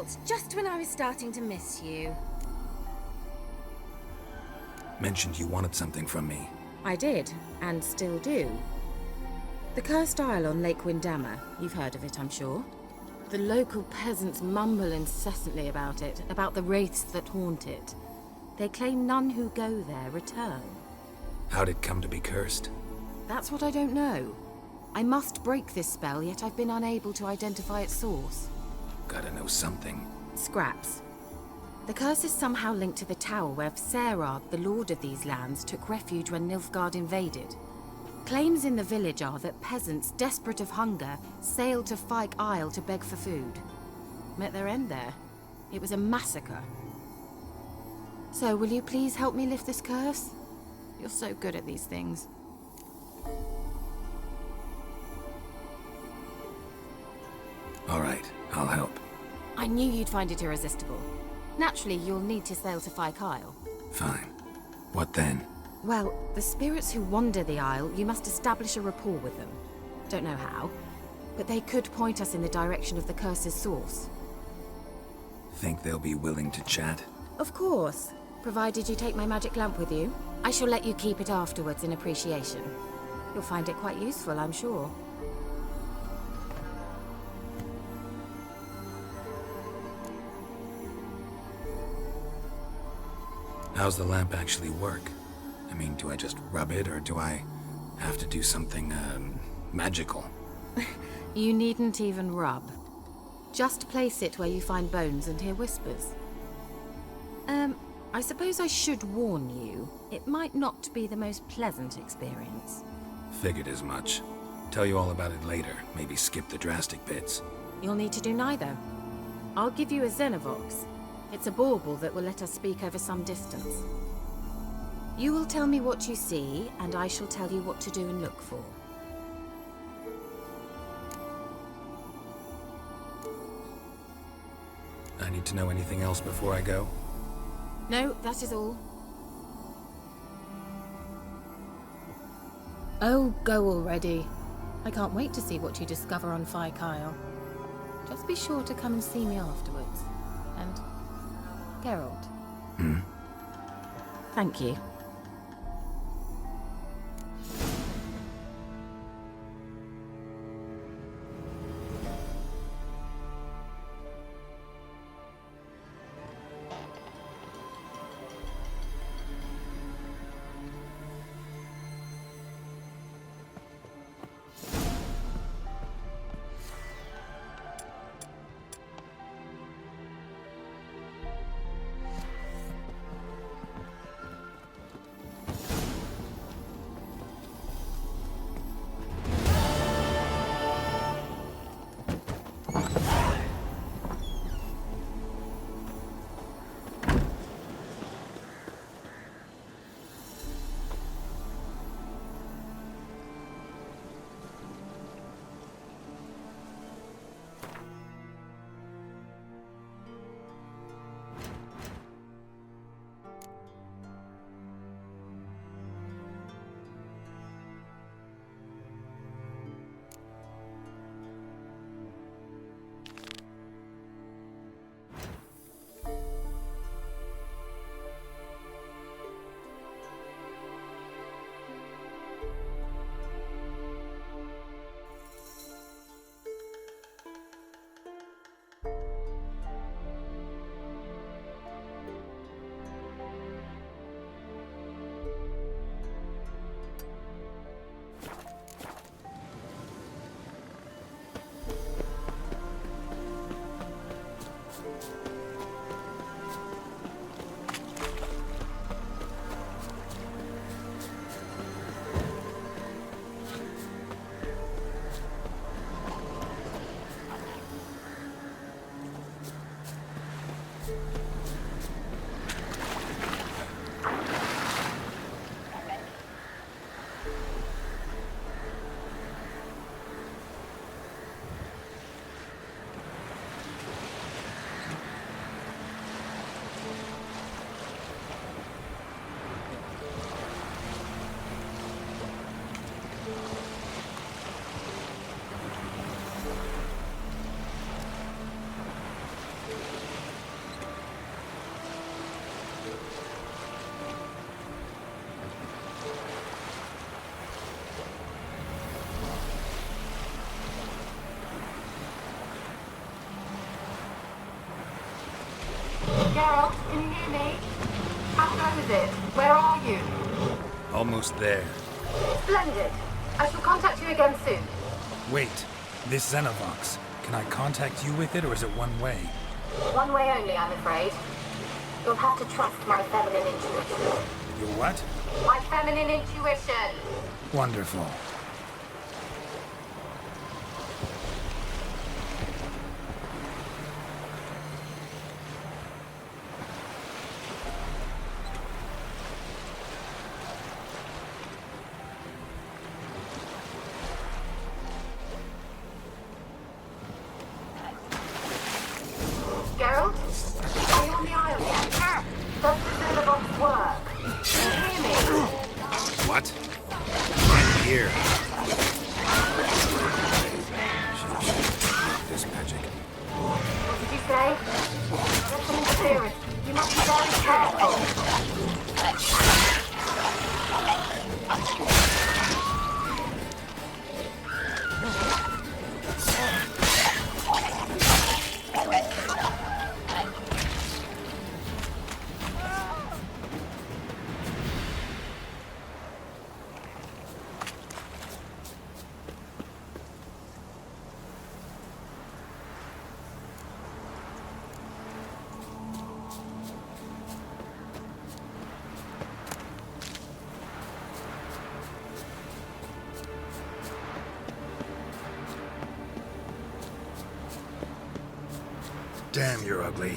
Geralt, just when I was starting to miss you. Mentioned you wanted something from me. I did, and still do. The Cursed Isle on Lake Windammer. You've heard of it, I'm sure. The local peasants mumble incessantly about it, about the wraiths that haunt it. They claim none who go there return. How'd it come to be cursed? That's what I don't know. I must break this spell, yet I've been unable to identify its source. Gotta know something. Scraps. The curse is somehow linked to the tower where Serad, the lord of these lands, took refuge when Nilfgaard invaded. Claims in the village are that peasants, desperate of hunger, sailed to Fyke Isle to beg for food. Met their end there. It was a massacre. So, will you please help me lift this curse? You're so good at these things. All right, I'll help. I knew you'd find it irresistible. Naturally, you'll need to sail to Fyke Isle. Fine. What then? Well, the spirits who wander the Isle, you must establish a rapport with them. Don't know how, but they could point us in the direction of the curse's source. Think they'll be willing to chat? Of course, provided you take my magic lamp with you. I shall let you keep it afterwards in appreciation. You'll find it quite useful, I'm sure. How's the lamp actually work? I mean, do I just rub it, or do I have to do something, magical? You needn't even rub. Just place it where you find bones and hear whispers. I suppose I should warn you, it might not be the most pleasant experience. Figured as much. Tell you all about it later, maybe skip the drastic bits. You'll need to do neither. I'll give you a Xenovox. It's a bauble that will let us speak over some distance. You will tell me what you see, and I shall tell you what to do and look for. I need to know anything else before I go? No, that is all. Oh, go already. I can't wait to see what you discover on Fyke Isle. Just be sure to come and see me afterwards. And Geralt. Thank you. hear me? How goes it? Where are you? Almost there. Splendid. I shall contact you again soon. Wait, this Xenovox. Can I contact you with it, or is it one way? One way only, I'm afraid. You'll have to trust my feminine intuition. Your what? My feminine intuition! Wonderful. Geralt? Are you on the isle yet? Does the Xenobox work? Can you hear me? What? Can't hear. This magic. What did you say? There's some interference. You must be very careful. Damn, you're ugly.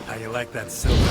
How you like that silver?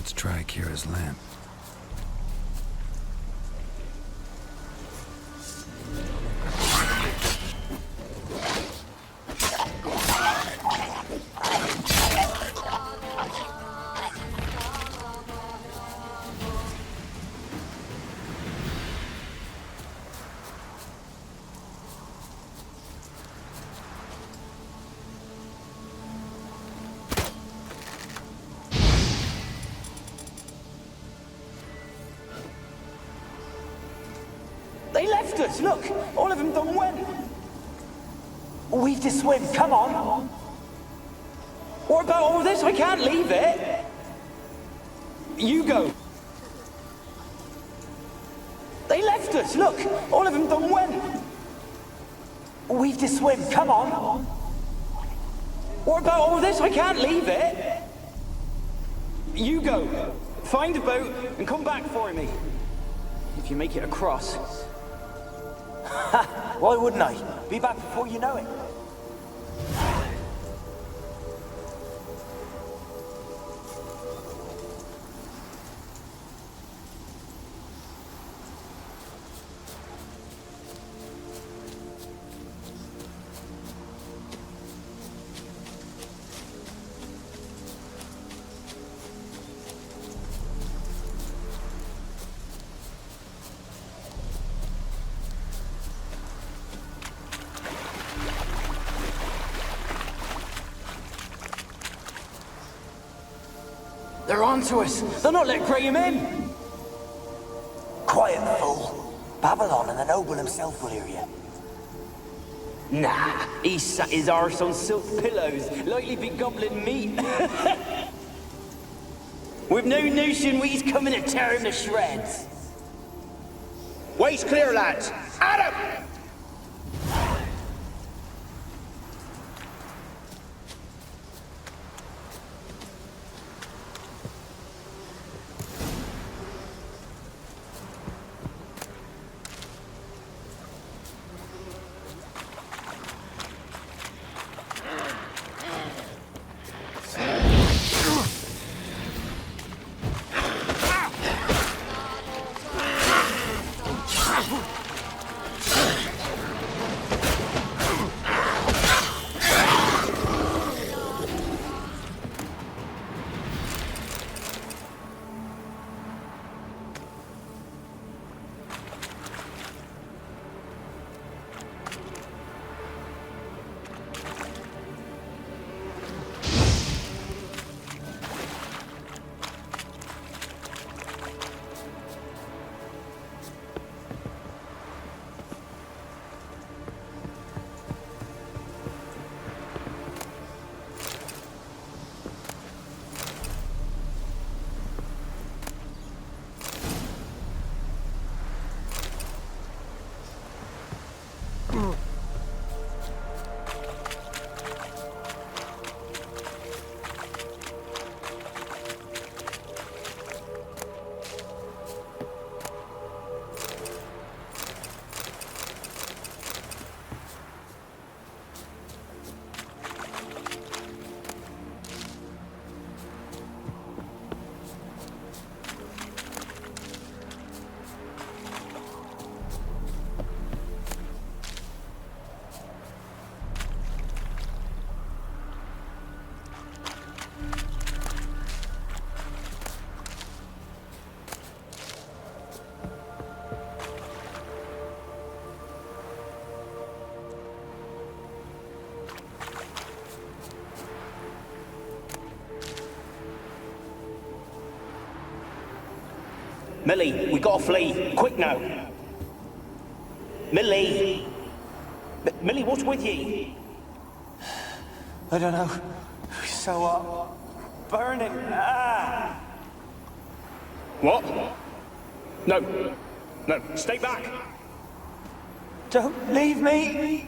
Let's try Kira's lamp. They left us, look! All of them done went! We've to swim, come on! What about all this? I can't leave it! You go! They left us, look! All of them done went! We've to swim, come on! What about all this? I can't leave it! You go! Find a boat and come back for me! If you make it across. Ha! Why wouldn't I? Be back before you know it. They're onto us. They'll not let Graham in. Quiet, fool. Babylon and the noble himself will hear you. Nah, he sat his arse on silk pillows, likely be goblin meat. With no notion we's coming to tear him to shreds. Waist clear, lads. Adam! Millie, we gotta flee. Quick now. Millie. Millie, what's with you? I don't know. So, burning. Ah. What? No. No, stay back. Don't leave me.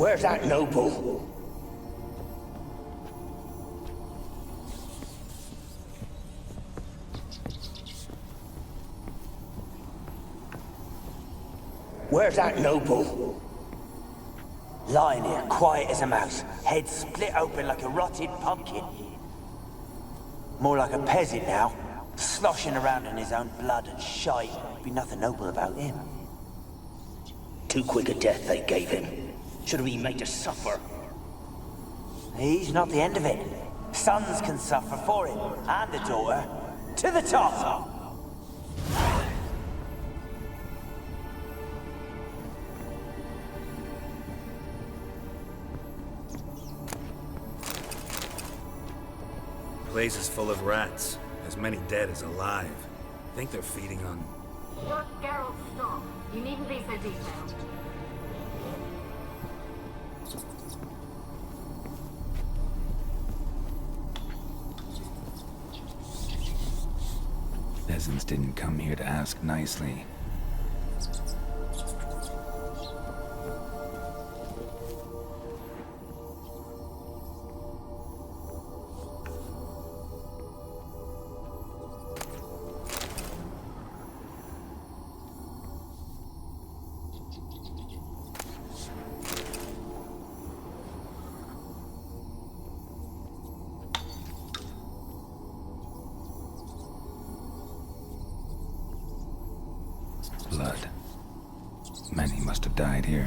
Where's that noble? Where's that noble? Lying here, quiet as a mouse, head split open like a rotted pumpkin. More like a peasant now, sloshing around in his own blood and shite. Be nothing noble about him. Too quick a death they gave him. Should have been made to suffer. He's not the end of it. Sons can suffer for him, and the daughter. To the top! The place is full of rats. As many dead as alive. Think they're feeding on... Look, Geralt, stop. You needn't be so detailed. Peasants didn't come here to ask nicely. Blood. Many must have died here.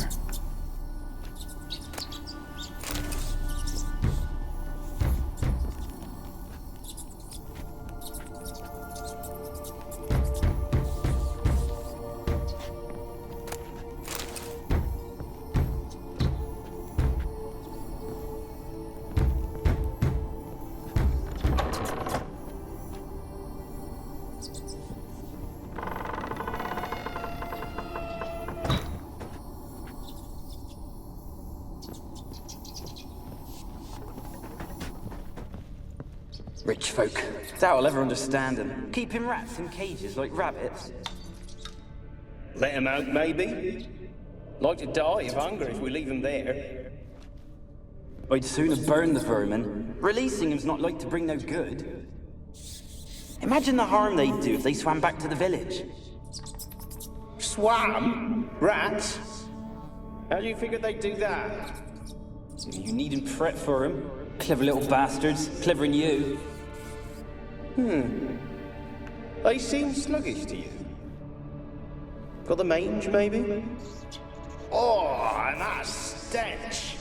Rich folk. Doubt I'll ever understand them. Keeping rats in cages like rabbits. Let him out, maybe? Like to die of hunger if we leave him there. I'd sooner burn the vermin. Releasing him's not like to bring no good. Imagine the harm they'd do if they swam back to the village. Swam? Rats? How do you figure they'd do that? You needn't fret for him. Clever little bastards. Clever than you. They seem sluggish to you. Got the mange, maybe? Oh, and that stench!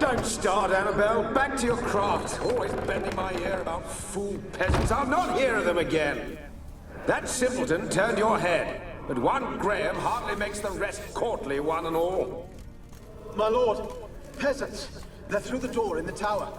Don't start, Annabelle. Back to your craft. Always bending my ear about fool peasants. I'll not hear of them again. That simpleton turned your head, but one Graham hardly makes the rest courtly, one and all. My lord, peasants. They're through the door in the tower.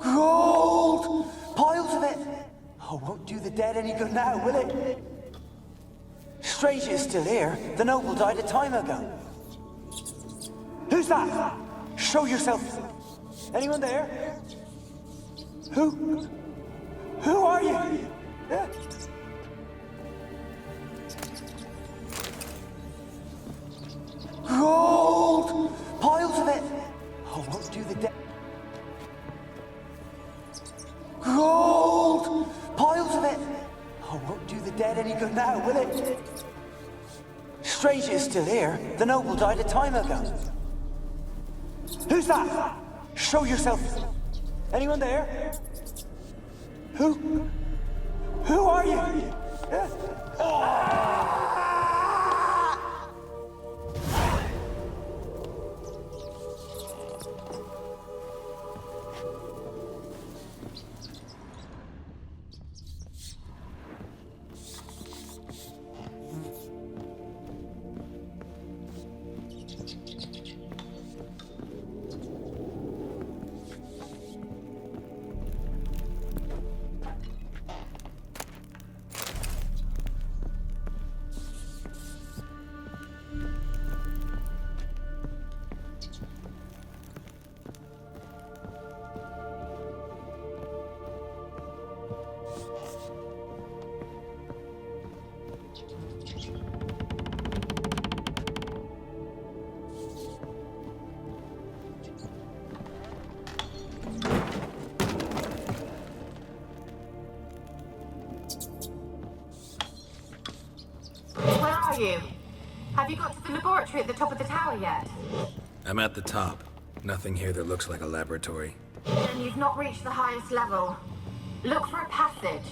Gold! Piles of it! Oh, won't do the dead any good now, will it? Strange it's still here. The noble died a time ago. Who's that? Show yourself. Anyone there? Who? Who are you? Yeah. Gold! Piles of it! Oh, won't do the dead. Gold! Piles of it! Oh, won't do the dead any good now, will it? Strange it's still here. The noble died a time ago. Who's that? Show yourself. Anyone there? Who? Who are you? Yeah. You? Have you got to the laboratory at the top of the tower yet? I'm at the top. Nothing here that looks like a laboratory. Then you've not reached the highest level. Look for a passage.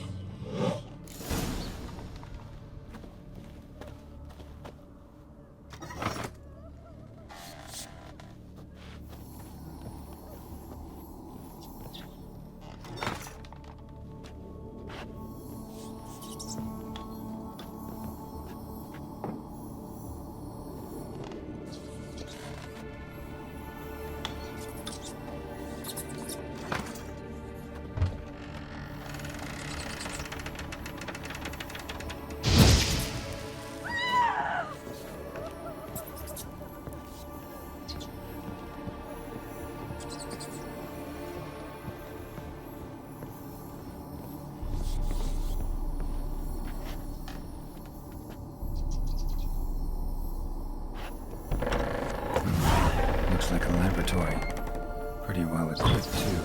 Like a laboratory. Pretty well equipped, too.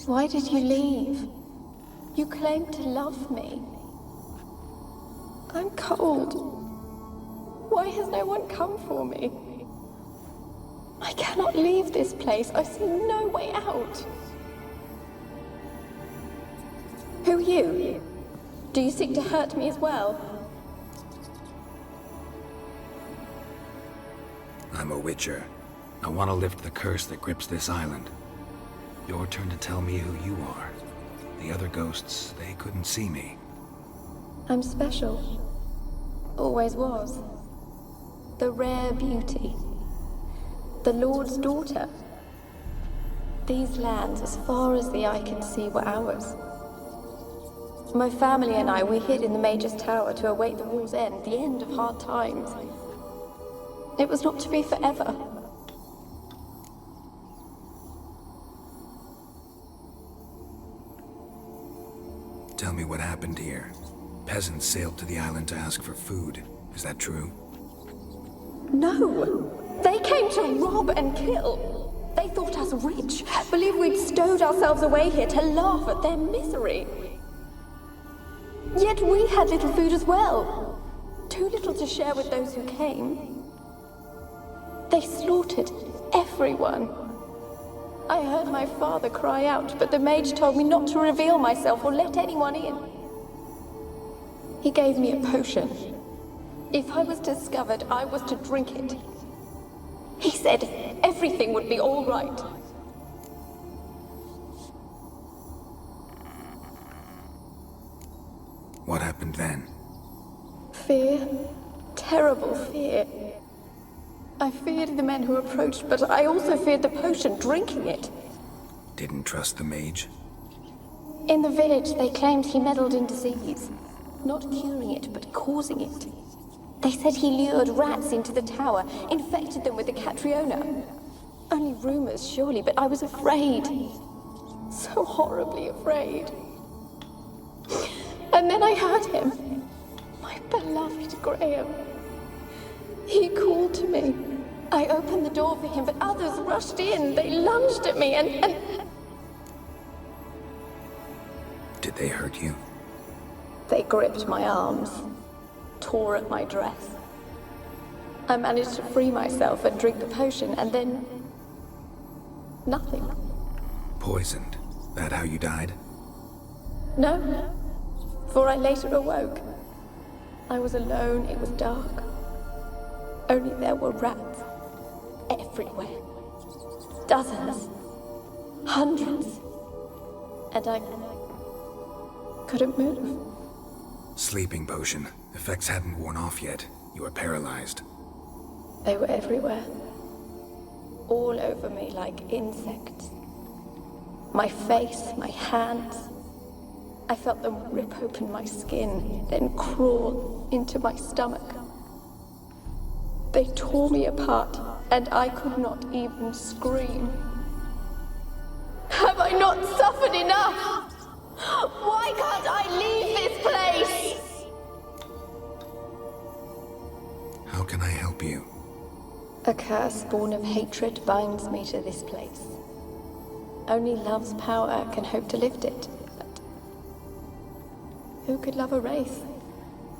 Why did you leave? You claimed to love me. I'm cold. Why has no one come for me? I cannot leave this place. I see no way out. Who are you? Do you seek to hurt me as well? I'm a witcher. I want to lift the curse that grips this island. Your turn to tell me who you are. The other ghosts, they couldn't see me. I'm special. Always was. The rare beauty. The Lord's daughter. These lands, as far as the eye can see, were ours. My family and I, we hid in the Mage's Tower to await the war's end, the end of hard times. It was not to be forever. Tell me what happened here. Peasants sailed to the island to ask for food. Is that true? No! They came to rob and kill. They thought us rich, believed we'd stowed ourselves away here to laugh at their misery. Yet we had little food as well. Too little to share with those who came. They slaughtered everyone. I heard my father cry out, but the mage told me not to reveal myself or let anyone in. He gave me a potion. If I was discovered, I was to drink it. He said everything would be all right. What happened then? Fear. Terrible fear. I feared the men who approached, but I also feared the potion, drinking it. Didn't trust the mage? In the village, they claimed he meddled in disease. Not curing it, but causing it. They said he lured rats into the tower, infected them with the Catriona. Only rumors, surely, but I was afraid. So horribly afraid. And then I heard him. My beloved Graham. He called to me. I opened the door for him, but others rushed in. They lunged at me and... Did they hurt you? They gripped my arms, tore at my dress. I managed to free myself and drink the potion, and then... nothing. Poisoned? That how you died? No, for I later awoke. I was alone, it was dark. Only there were rats. Everywhere. Dozens. Hundreds. And I couldn't move. Sleeping potion. Effects hadn't worn off yet. You were paralyzed. They were everywhere. All over me like insects. My face, my hands. I felt them rip open my skin, then crawl into my stomach. They tore me apart, and I could not even scream. Have I not suffered enough? Why can't I leave this place? How can I help you? A curse born of hatred binds me to this place. Only love's power can hope to lift it. But who could love a wraith?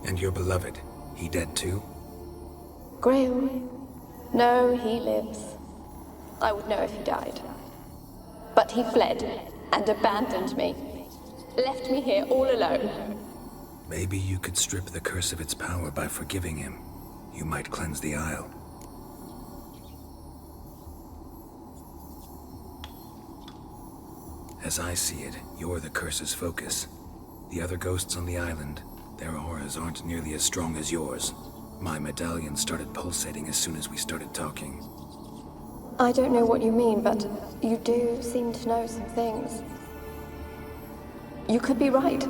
And your beloved, he dead too? Graham? No, he lives. I would know if he died. But he fled and abandoned me. Left me here all alone. Maybe you could strip the curse of its power by forgiving him. You might cleanse the Isle. As I see it, you're the curse's focus. The other ghosts on the island, their auras aren't nearly as strong as yours. My medallion started pulsating as soon as we started talking. I don't know what you mean, but you do seem to know some things. You could be right.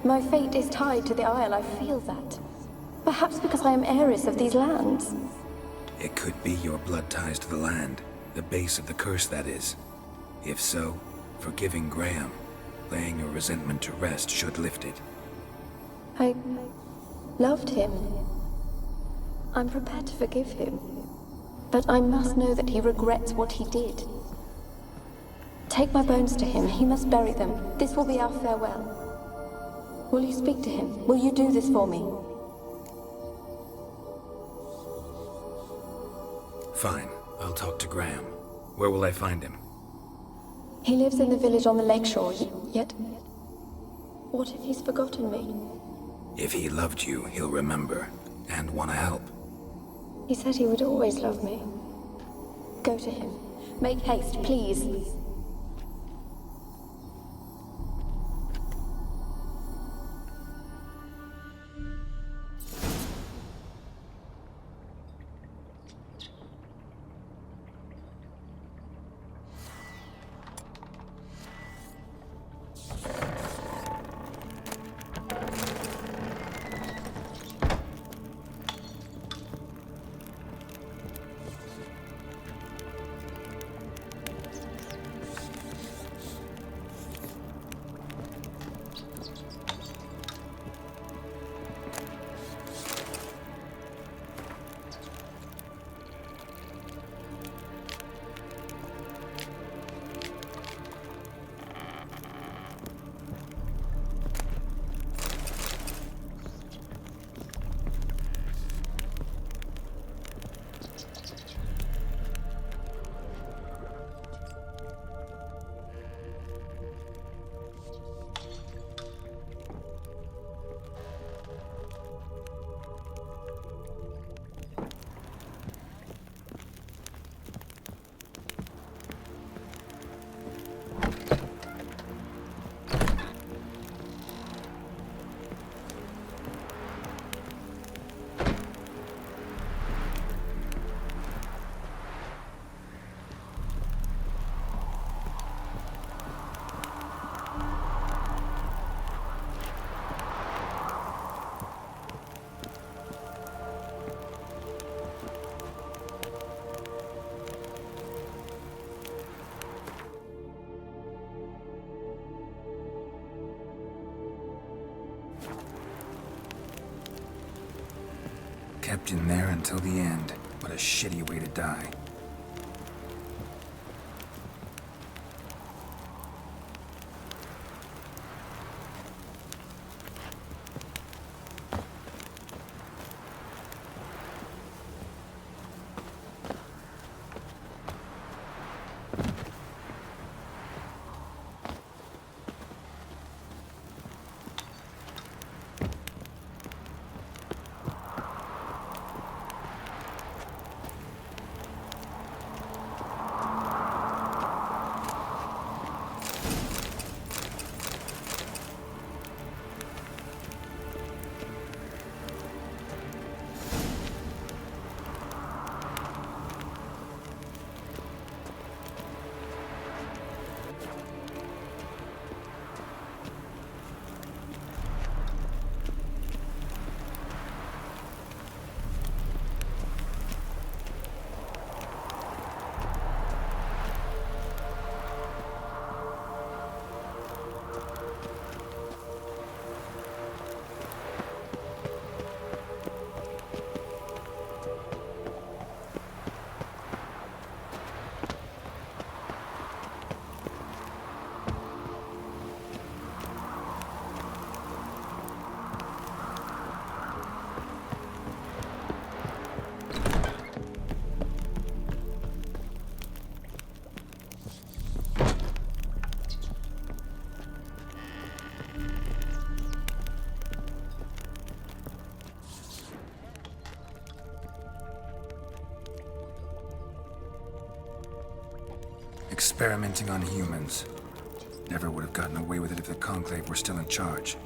My fate is tied to the Isle, I feel that. Perhaps because I am heiress of these lands. It could be your blood ties to the land, the base of the curse, that is. If so, forgiving Graham, laying your resentment to rest should lift it. I loved him. I'm prepared to forgive him. But I must know that he regrets what he did. Take my bones to him. He must bury them. This will be our farewell. Will you speak to him? Will you do this for me? Fine. I'll talk to Graham. Where will I find him? He lives in the village on the lakeshore, yet... what if he's forgotten me? If he loved you, he'll remember, and want to help. He said he would always love me. Go to him. Make haste, please. kept in there until the end. What a shitty way to die. Experimenting on humans. Never would have gotten away with it if the Conclave were still in charge.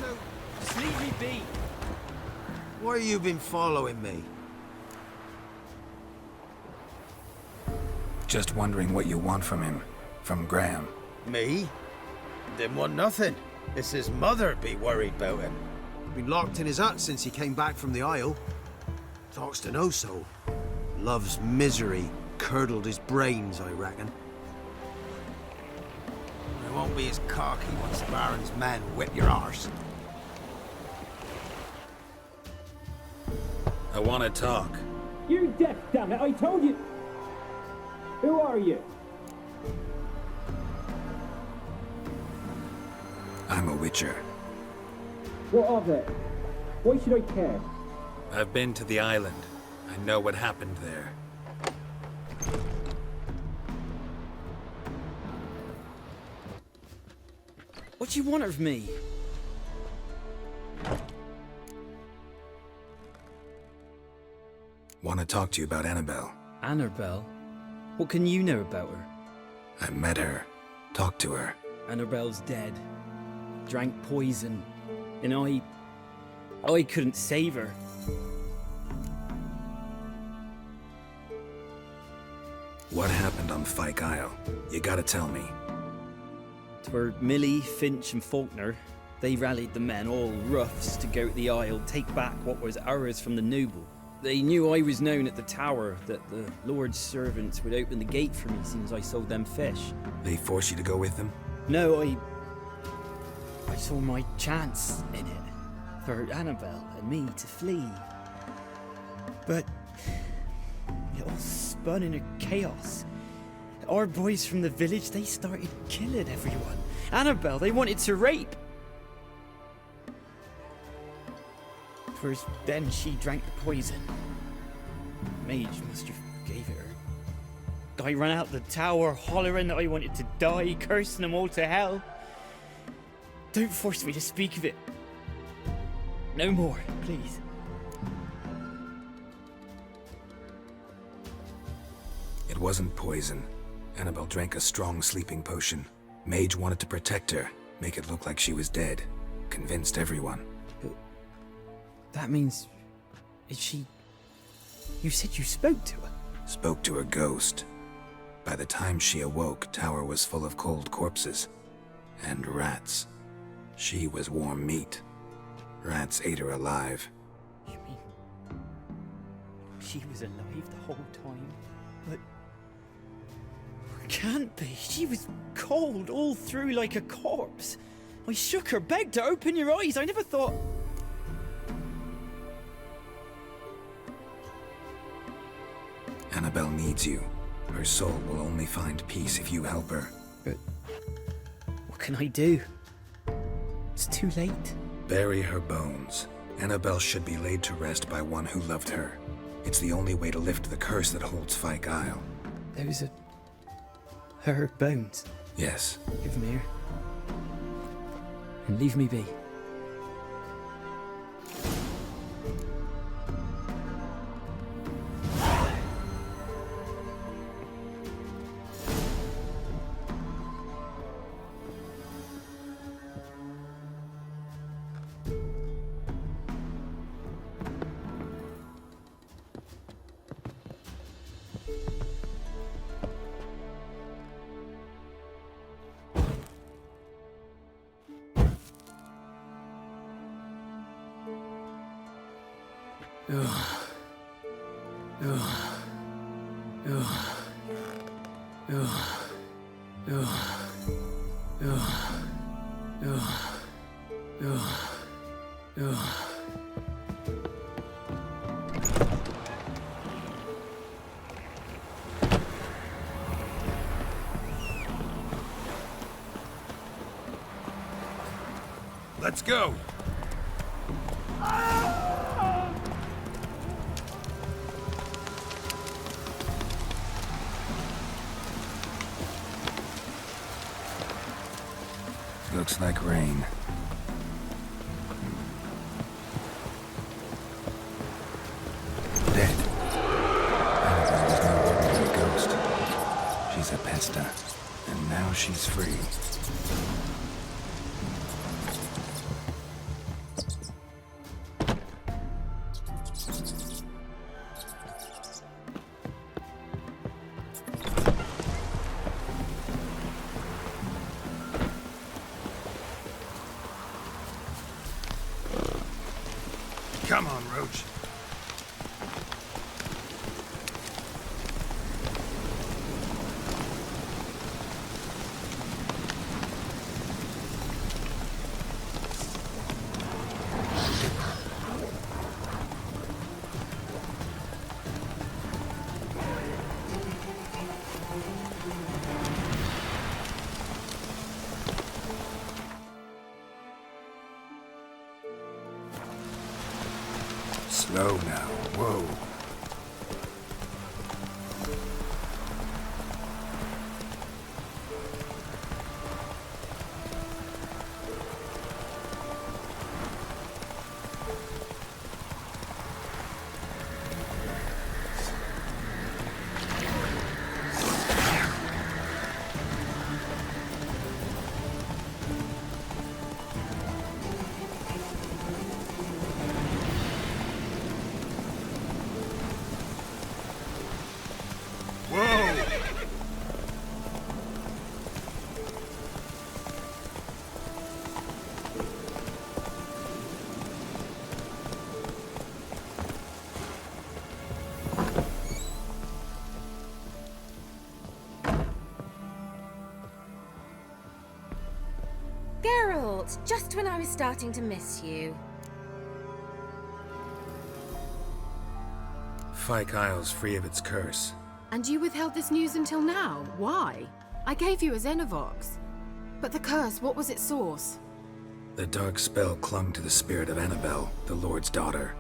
So, Just leave me be. why you been following me? Just wondering what you want from him. From Graham. Me? Didn't want nothing. It's his mother be worried about him. Been locked in his hut since he came back from the Isle. Talks to no soul. Love's misery curdled his brains, I reckon. It won't be as cocky once the Baron's men whip your arse. I want to talk. You're deaf, damn it! I told you. Who are you? I'm a witcher. What of it? Why should I care? I've been to the island. I know what happened there. What do you want of me? Want to talk to you about Annabelle. Annabelle? What can you know about her? I met her. Talked to her. Annabelle's dead. Drank poison. And I couldn't save her. What happened on Fyke Isle? You gotta tell me. Twere Millie, Finch and Faulkner. They rallied the men, all roughs, to go to the Isle, take back what was ours from the noble. They knew I was known at the tower, that the Lord's servants would open the gate for me as soon as I sold them fish. They force you to go with them? No, I saw my chance in it, for Annabelle and me to flee. But it all spun into chaos. Our boys from the village, they started killing everyone. Annabelle, they wanted to rape. First, then she drank the poison. Mage must have gave it her. I ran out the tower, hollering that I wanted to die, cursing them all to hell. Don't force me to speak of it. No more, please. It wasn't poison. Annabelle drank a strong sleeping potion. Mage wanted to protect her, make it look like she was dead. Convinced everyone. But that means... is she... You said you spoke to her? Spoke to her ghost. By the time she awoke, tower was full of cold corpses. And rats. She was warm meat. Rats ate her alive. You mean... she was alive the whole time? But... can't be. She was cold all through like a corpse. I shook her, begged her, open your eyes. I never thought... Annabelle needs you. Her soul will only find peace if you help her. But... what can I do? It's too late. Bury her bones. Annabelle should be laid to rest by one who loved her. It's the only way to lift the curse that holds Fyke Isle. Those are... her bones. Yes. Give them here. And leave me be. Let's go! Looks like rain. Dead. Annabelle was no ordinary ghost. She's a pesta, and now she's free. Come on, Roach. Slow now. Whoa. Geralt, just when I was starting to miss you. Fyke Isle's free of its curse. And you withheld this news until now? Why? I gave you a Xenovox. But the curse, what was its source? The dark spell clung to the spirit of Annabelle, the Lord's daughter.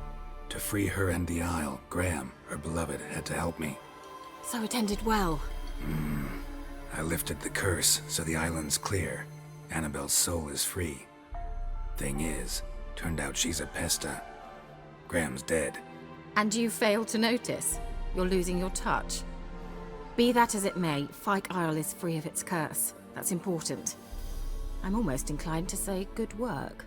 To free her and the Isle, Graham, her beloved, had to help me. So it ended well. I lifted the curse, so the island's clear. Annabelle's soul is free. Thing is, turned out she's a pesta. Graham's dead. And you failed to notice? You're losing your touch. Be that as it may, Fyke Isle is free of its curse. That's important. I'm almost inclined to say good work.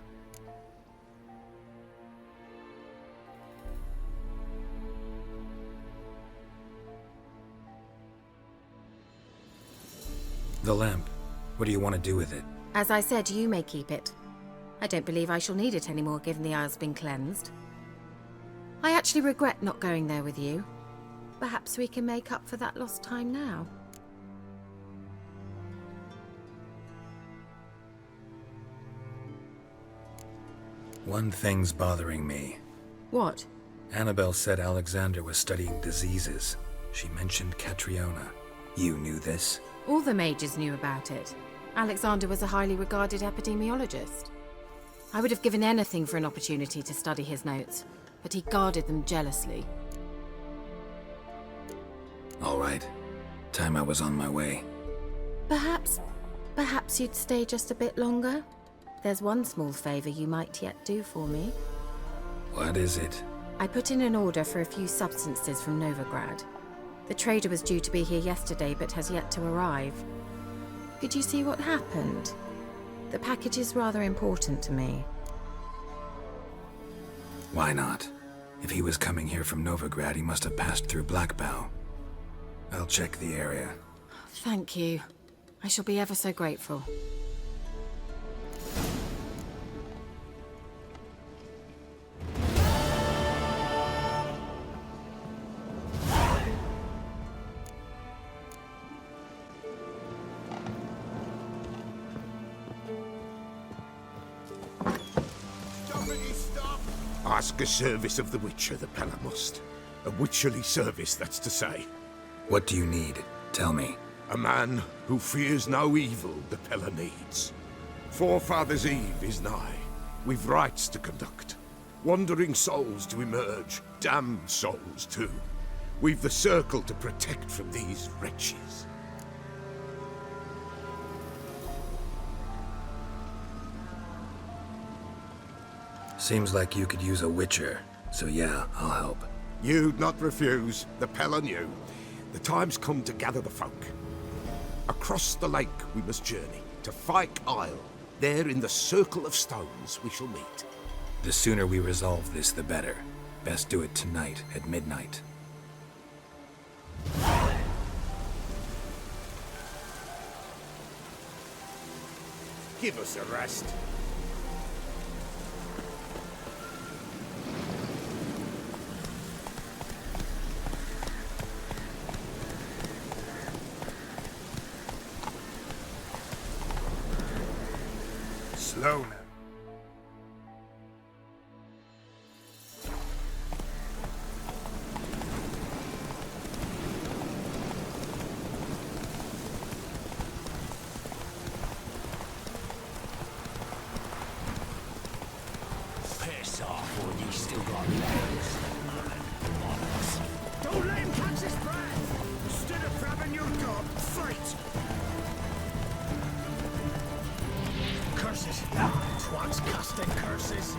The lamp. What do you want to do with it? As I said, you may keep it. I don't believe I shall need it anymore, given the Isle's been cleansed. I actually regret not going there with you. Perhaps we can make up for that lost time now. One thing's bothering me. What? Annabelle said Alexander was studying diseases. She mentioned Catriona. You knew this? All the mages knew about it. Alexander was a highly regarded epidemiologist. I would have given anything for an opportunity to study his notes, but he guarded them jealously. All right. Time I was on my way. Perhaps you'd stay just a bit longer? There's one small favor you might yet do for me. What is it? I put in an order for a few substances from Novigrad. The trader was due to be here yesterday, but has yet to arrive. Could you see what happened? The package is rather important to me. Why not? If he was coming here from Novigrad, he must have passed through Blackbow. I'll check the area. Thank you. I shall be ever so grateful. Ask a service of the Witcher, the Pella must. A witcherly service, that's to say. What do you need? Tell me. A man who fears no evil the Pella needs. Forefathers' Eve is nigh. We've rites to conduct. Wandering souls to emerge. Damned souls, too. We've the circle to protect from these wretches. Seems like you could use a witcher, so yeah, I'll help. You'd not refuse. The Pella knew. The time's come to gather the folk. Across the lake we must journey, to Fyke Isle. There in the Circle of Stones we shall meet. The sooner we resolve this, the better. Best do it tonight, at midnight. Give us a rest. Slow now. Piss off, or you still got legs. Don't let him catch his breath! Instead of grabbing your gun, fight! Curses! Twats casting curses!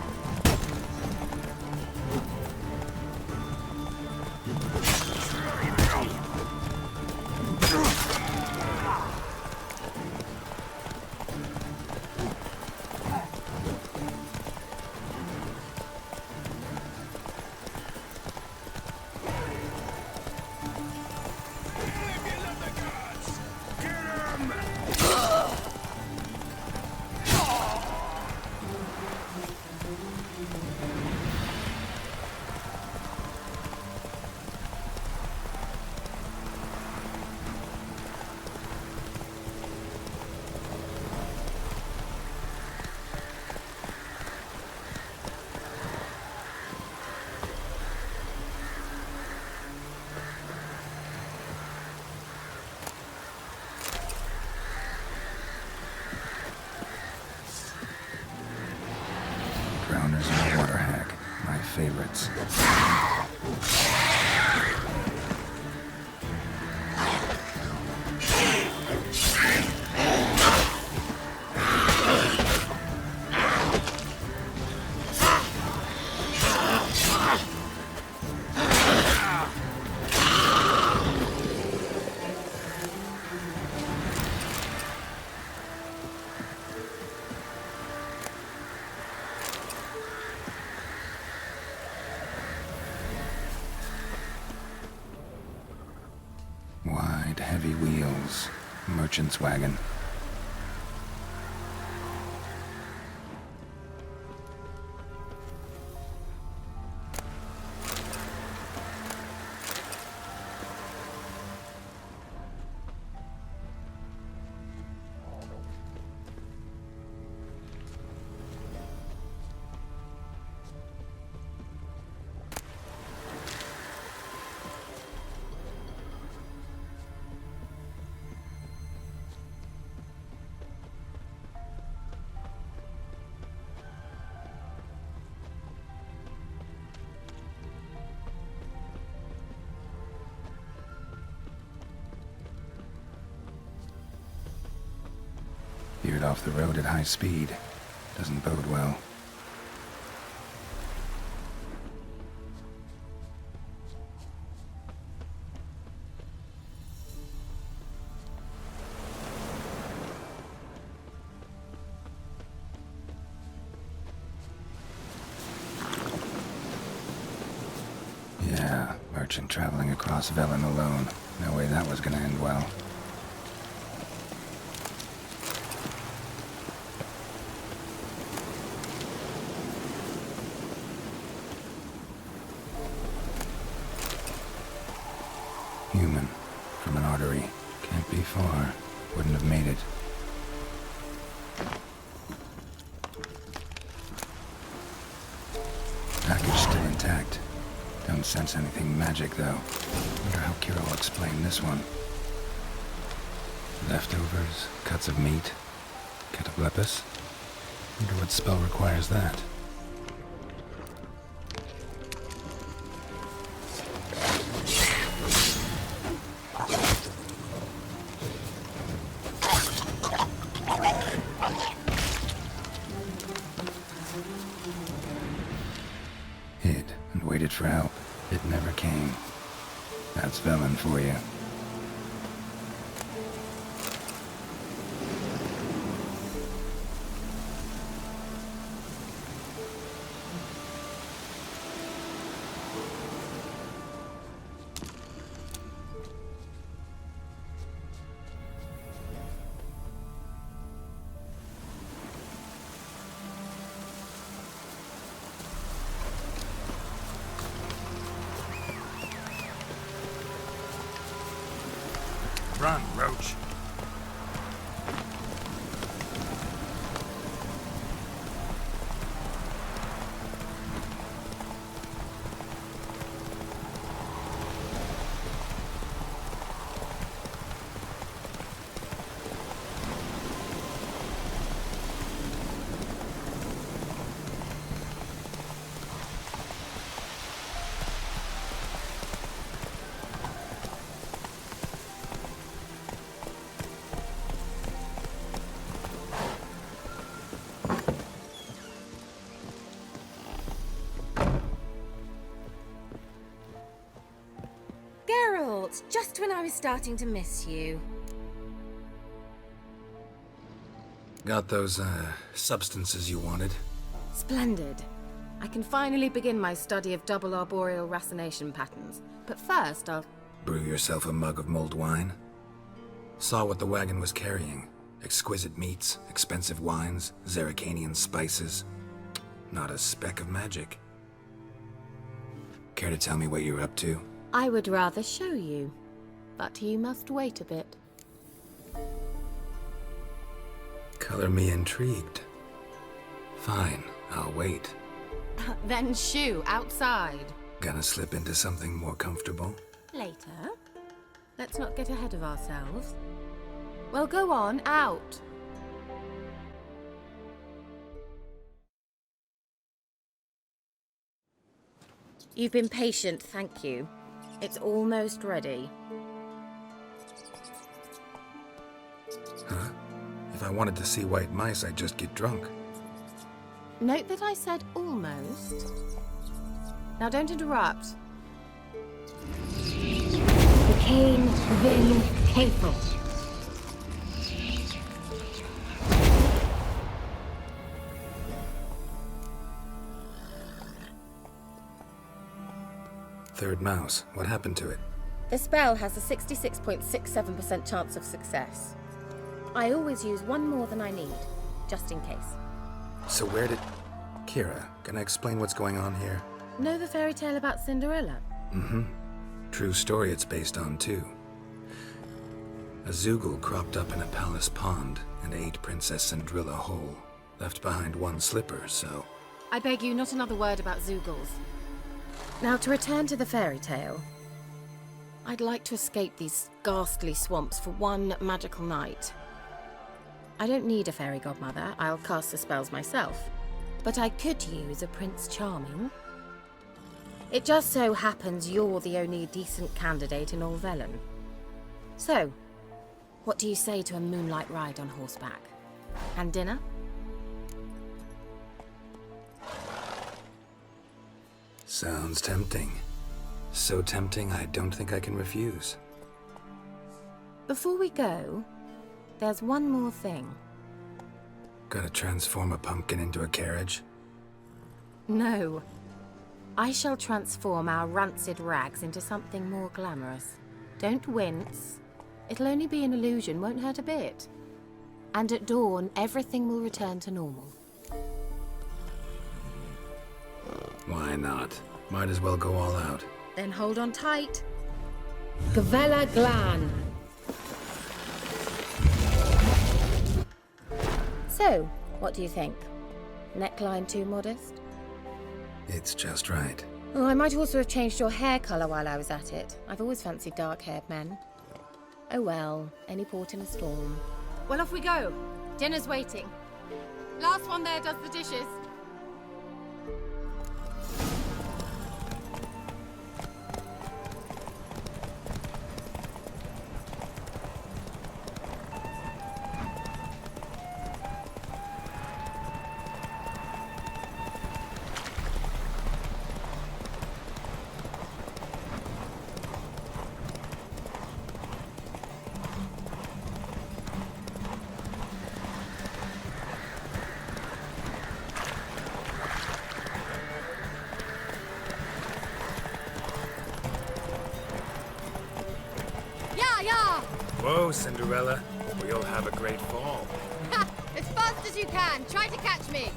Drowners and water hag, my favorites. Wide, heavy wheels. Merchant's wagon. Veered off the road at high speed. Doesn't bode well. Yeah, merchant traveling across Velen alone. No way that was gonna end well. Human, from an artery. Can't be far. Wouldn't have made it. Package still intact. Don't sense anything magic, though. Wonder how Ciri will explain this one. Leftovers, cuts of meat, cataplepis. Wonder what spell requires that. Hid and waited for help. It never came. That's Velen for you. Just when I was starting to miss you. Got those, substances you wanted? Splendid. I can finally begin my study of double arboreal racination patterns. But first, I'll... Brew yourself a mug of mulled wine? Saw what the wagon was carrying. Exquisite meats, expensive wines, Zerrikanian spices. Not a speck of magic. Care to tell me what you're up to? I would rather show you. But you must wait a bit. Color me intrigued. Fine, I'll wait. Then shoo, outside. Gonna slip into something more comfortable? Later. Let's not get ahead of ourselves. Well, go on, out. You've been patient, thank you. It's almost ready. Huh? If I wanted to see white mice, I'd just get drunk. Note that I said almost. Now don't interrupt. The Kain Vin Hateful. Third mouse. What happened to it? The spell has a 66.67% chance of success. I always use one more than I need, just in case. So where did... Kira, can I explain what's going on here? Know the fairy tale about Cinderella? Mm-hmm. True story it's based on, too. A Zoogle cropped up in a palace pond and ate Princess Cinderella whole. Left behind one slipper, so... I beg you, not another word about Zoogles. Now, to return to the fairy tale. I'd like to escape these ghastly swamps for one magical night. I don't need a fairy godmother, I'll cast the spells myself. But I could use a Prince Charming. It just so happens you're the only decent candidate in all Velen. So, what do you say to a moonlight ride on horseback? And dinner? Sounds tempting. So tempting, I don't think I can refuse. Before we go, there's one more thing. Gotta transform a pumpkin into a carriage? No. I shall transform our rancid rags into something more glamorous. Don't wince. It'll only be an illusion, won't hurt a bit. And at dawn, everything will return to normal. Why not? Might as well go all out. Then hold on tight. Gavella Glan. So, what do you think? Neckline too modest? It's just right. Oh, I might also have changed your hair colour while I was at it. I've always fancied dark-haired men. Oh well, any port in a storm. Well, off we go. Dinner's waiting. Last one there does the dishes. Whoa, Cinderella. We'll have a great fall. Ha! As fast as you can. Try to catch me.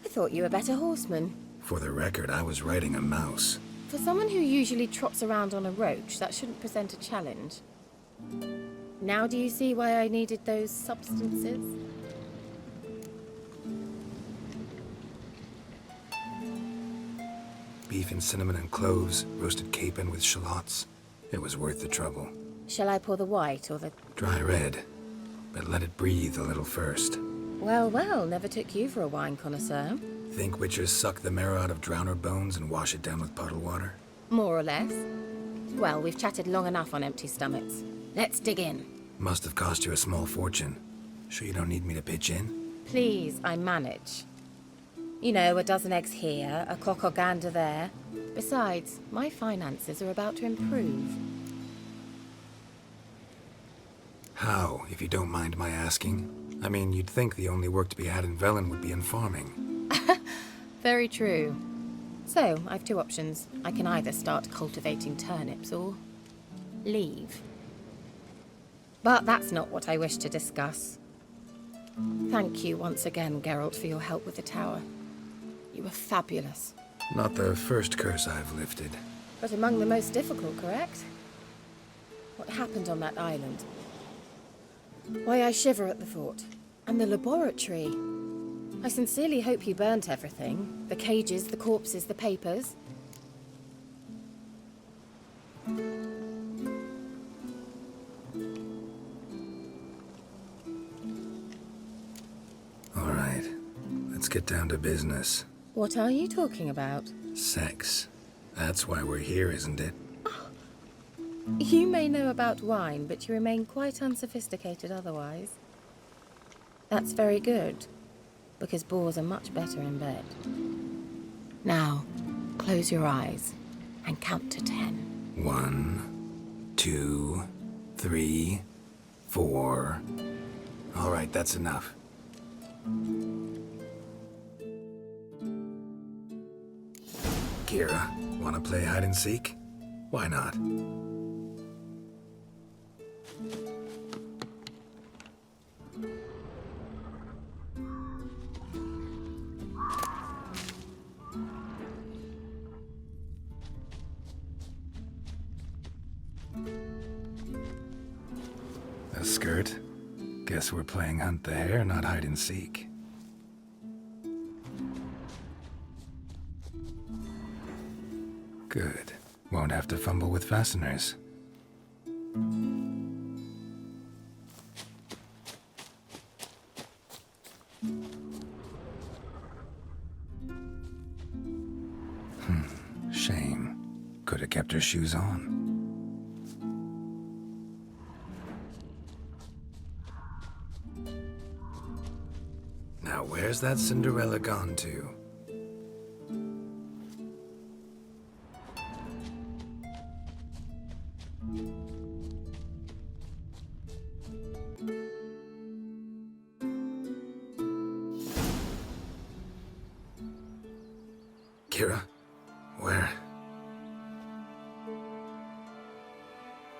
I thought you were a better horseman. For the record, I was riding a mouse. For someone who usually trots around on a roach, that shouldn't present a challenge. Now do you see why I needed those substances? beef and cinnamon and cloves, roasted capon with shallots. It was worth the trouble. Shall I pour the white or the... Dry red, but let it breathe a little first. Well, well, never took you for a wine connoisseur. Think witchers suck the marrow out of drowner bones and wash it down with puddle water? More or less. Well, we've chatted long enough on empty stomachs. Let's dig in. Must have cost you a small fortune. Sure you don't need me to pitch in? Please, I manage. You know, a dozen eggs here, a cock or gander there. Besides, my finances are about to improve. How, if you don't mind my asking? I mean, you'd think the only work to be had in Velen would be in farming. Very true. So, I've two options. I can either start cultivating turnips or leave. But that's not what I wish to discuss. Thank you once again, Geralt, for your help with the tower. You were fabulous. Not the first curse I've lifted. But among the most difficult, correct? What happened on that island? Why, I shiver at the thought. And the laboratory. I sincerely hope you burnt everything. The cages, the corpses, the papers. All right, let's get down to business. What are you talking about? Sex. That's why we're here, isn't it? You may know about wine, but you remain quite unsophisticated otherwise. That's very good, because boars are much better in bed. Now, close your eyes and count to 10. 1, 2, 3, 4. All right, that's enough. Kira, wanna play hide and seek? Why not? A skirt? Guess we're playing hunt the hare, not hide and seek. Good. Won't have to fumble with fasteners. Shame. Could have kept her shoes on. Now where's that Cinderella gone to? Kira? Where?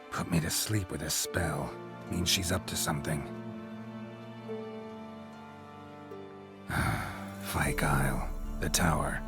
Put me to sleep with a spell. Means she's up to something. Fyke Isle. The tower.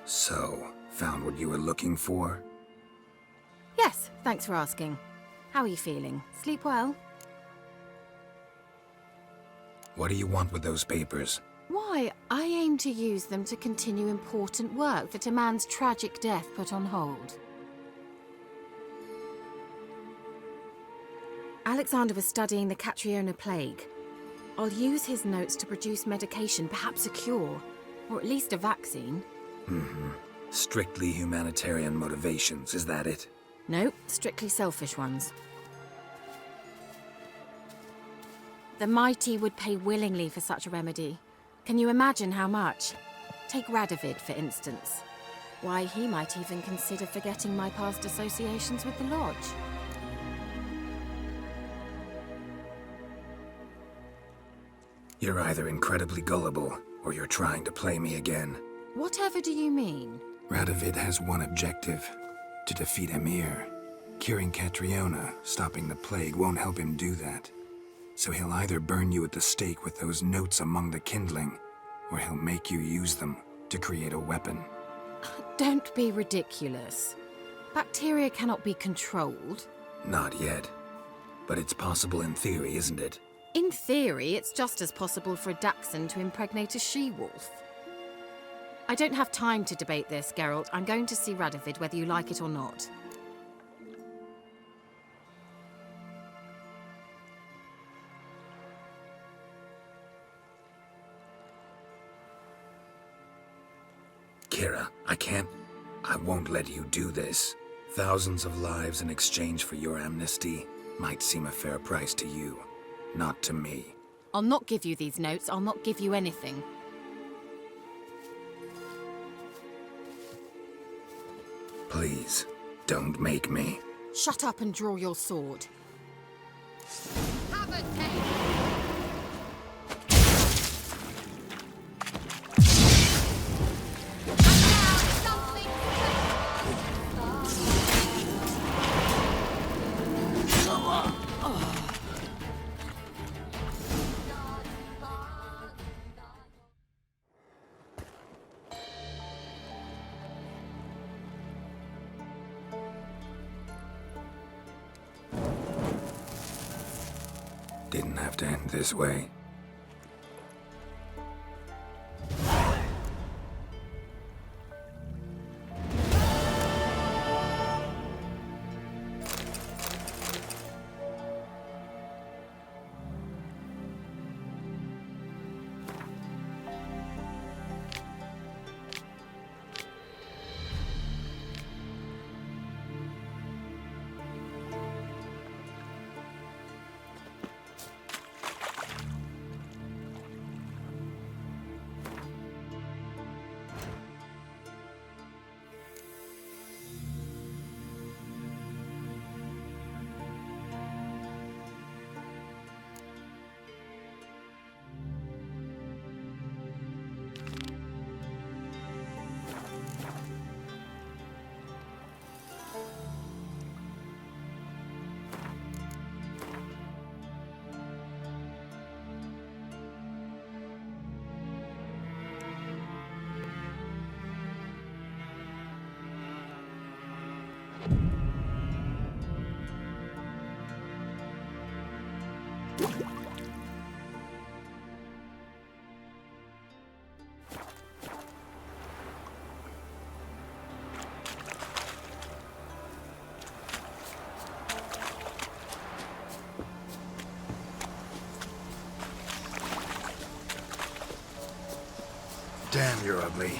So, found what you were looking for? Yes, thanks for asking. How are you feeling? Sleep well? What do you want with those papers? Why, I aim to use them to continue important work that a man's tragic death put on hold. Alexander was studying the Catriona plague. I'll use his notes to produce medication, perhaps a cure, or at least a vaccine. Strictly humanitarian motivations, is that it? No, strictly selfish ones. The mighty would pay willingly for such a remedy. Can you imagine how much? Take Radovid, for instance. Why, he might even consider forgetting my past associations with the Lodge. You're either incredibly gullible, or you're trying to play me again. Whatever do you mean? Radovid has one objective: to defeat Emhyr. Curing Catriona, stopping the plague, won't help him do that. So he'll either burn you at the stake with those notes among the kindling, or he'll make you use them to create a weapon. Don't be ridiculous. Bacteria cannot be controlled. Not yet. But it's possible in theory, isn't it? In theory, it's just as possible for a dachshund to impregnate a she-wolf. I don't have time to debate this, Geralt. I'm going to see Radovid whether you like it or not. Kira, I won't let you do this. Thousands of lives in exchange for your amnesty might seem a fair price to you, not to me. I'll not give you these notes. I'll not give you anything. Please, don't make me. Shut up and draw your sword. Have a taste. Didn't have to end this way. Damn, you're ugly.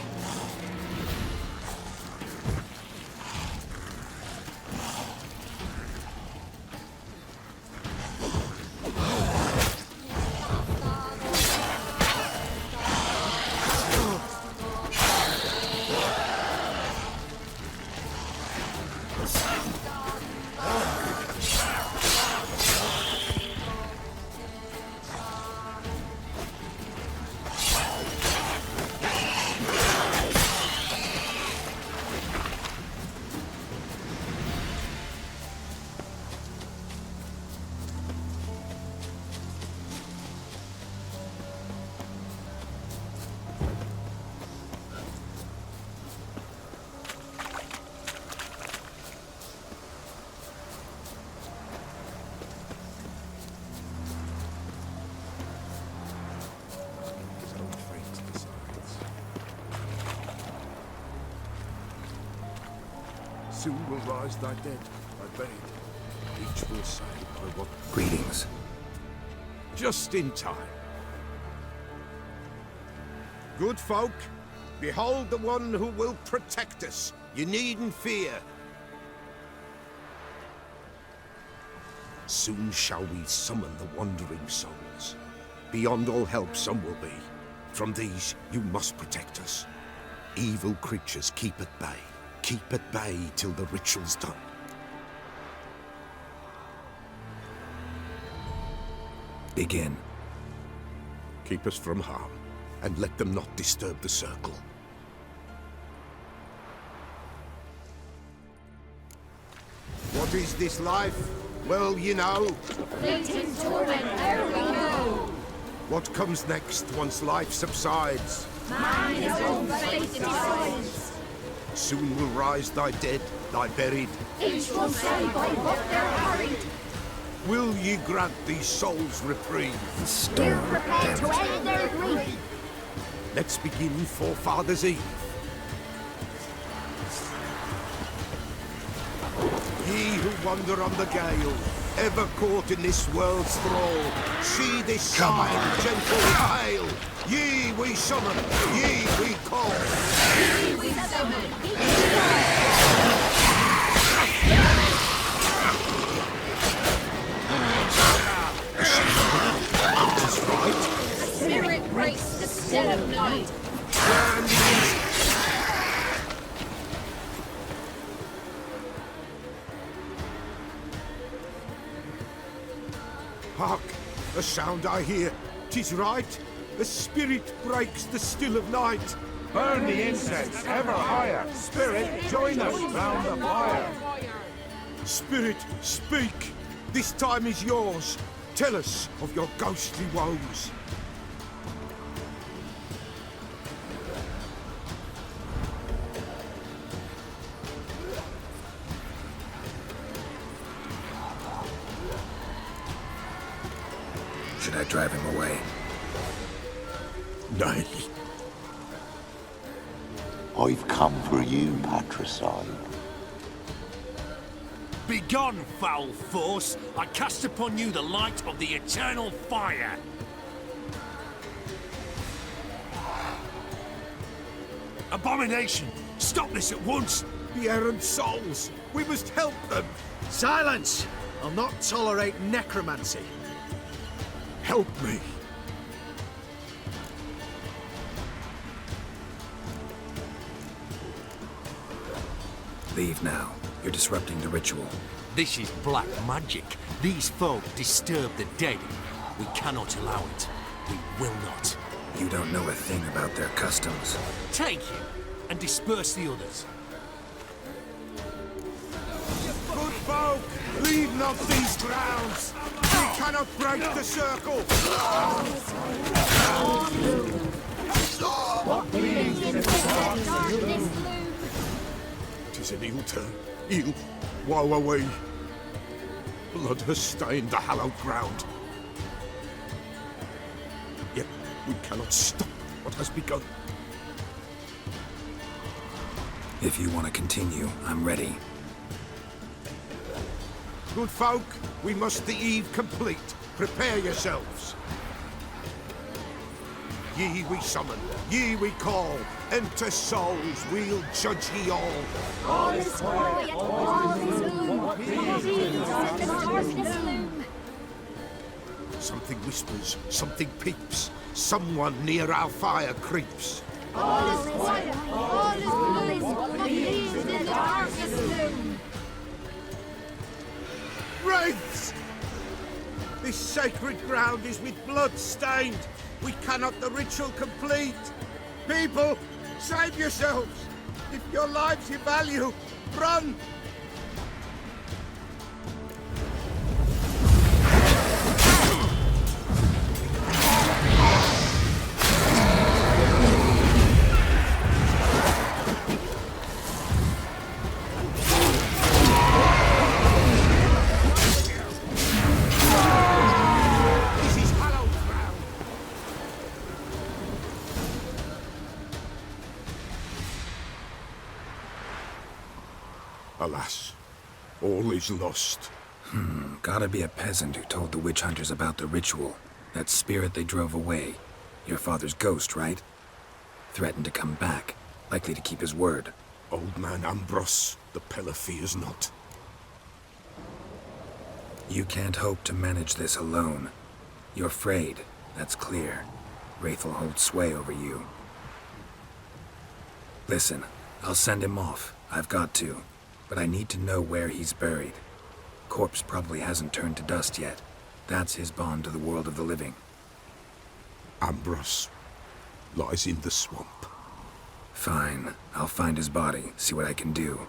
Soon will rise thy dead, thy buried. Each will say by what... Greetings. Just in time. Good folk, behold the one who will protect us. You needn't fear. Soon shall we summon the wandering souls. Beyond all help some will be. From these you must protect us. Evil creatures keep at bay. Keep at bay till the ritual's done. Begin. Keep us from harm, and let them not disturb the circle. What is this life? Well, you know. Fleeting torment, there we go. What comes next once life subsides? Man his own fate decides. Soon will rise thy dead, thy buried. Each will say by what they're hurried. Will ye grant these souls reprieve? We're prepared to end their grief. Let's begin Forefathers' Eve. Ye who wander on the gale, ever caught in this world's thrall, see this sign, gentle hail. Ye we summon, ye we call. Ye we summon, ye we call. The spirit breaks the still of night. Hark! A sound I hear. 'Tis right. A spirit breaks the still of night. Burn the incense ever higher. Spirit, join us round the fire. Spirit, speak. This time is yours. Tell us of your ghostly woes. Should I drive him away? Nay. I've come for you, patricide. Begone, foul force! I cast upon you the light of the eternal fire! Abomination! Stop this at once! The errant souls! We must help them! Silence! I'll not tolerate necromancy. Help me! Leave now. You're disrupting the ritual. This is black magic. These folk disturb the dead. We cannot allow it. We will not. You don't know a thing about their customs. Take him and disperse the others. Good folk, leave not these grounds. We cannot break the circle. What bleeds in the darkness loom. 'Tis an ill turn. Ill. Woe away. Blood has stained the hallowed ground. Yet we cannot stop what has begun. If you want to continue, I'm ready. Good folk, we must the eve complete. Prepare yourselves. Ye we summon, ye we call. Enter souls, we'll judge ye all. All is quiet, all is gloom. What bleeds in the darkness loom. Something whispers, something peeps. Someone near our fire creeps. All is quiet, all is gloom. What bleeds in the darkness loom. Wraiths! This sacred ground is with blood stained. We cannot the ritual complete. People, save yourselves. If your lives you value, run! Alas, all is lost. Gotta be a peasant who told the witch hunters about the ritual. That spirit they drove away. Your father's ghost, right? Threatened to come back. Likely to keep his word. Old man Ambrose, the pillar fears not. You can't hope to manage this alone. You're afraid, that's clear. Wraith will hold sway over you. Listen, I'll send him off. I've got to. But I need to know where he's buried. Corpse probably hasn't turned to dust yet. That's his bond to the world of the living. Ambrose lies in the swamp. Fine. I'll find his body, see what I can do.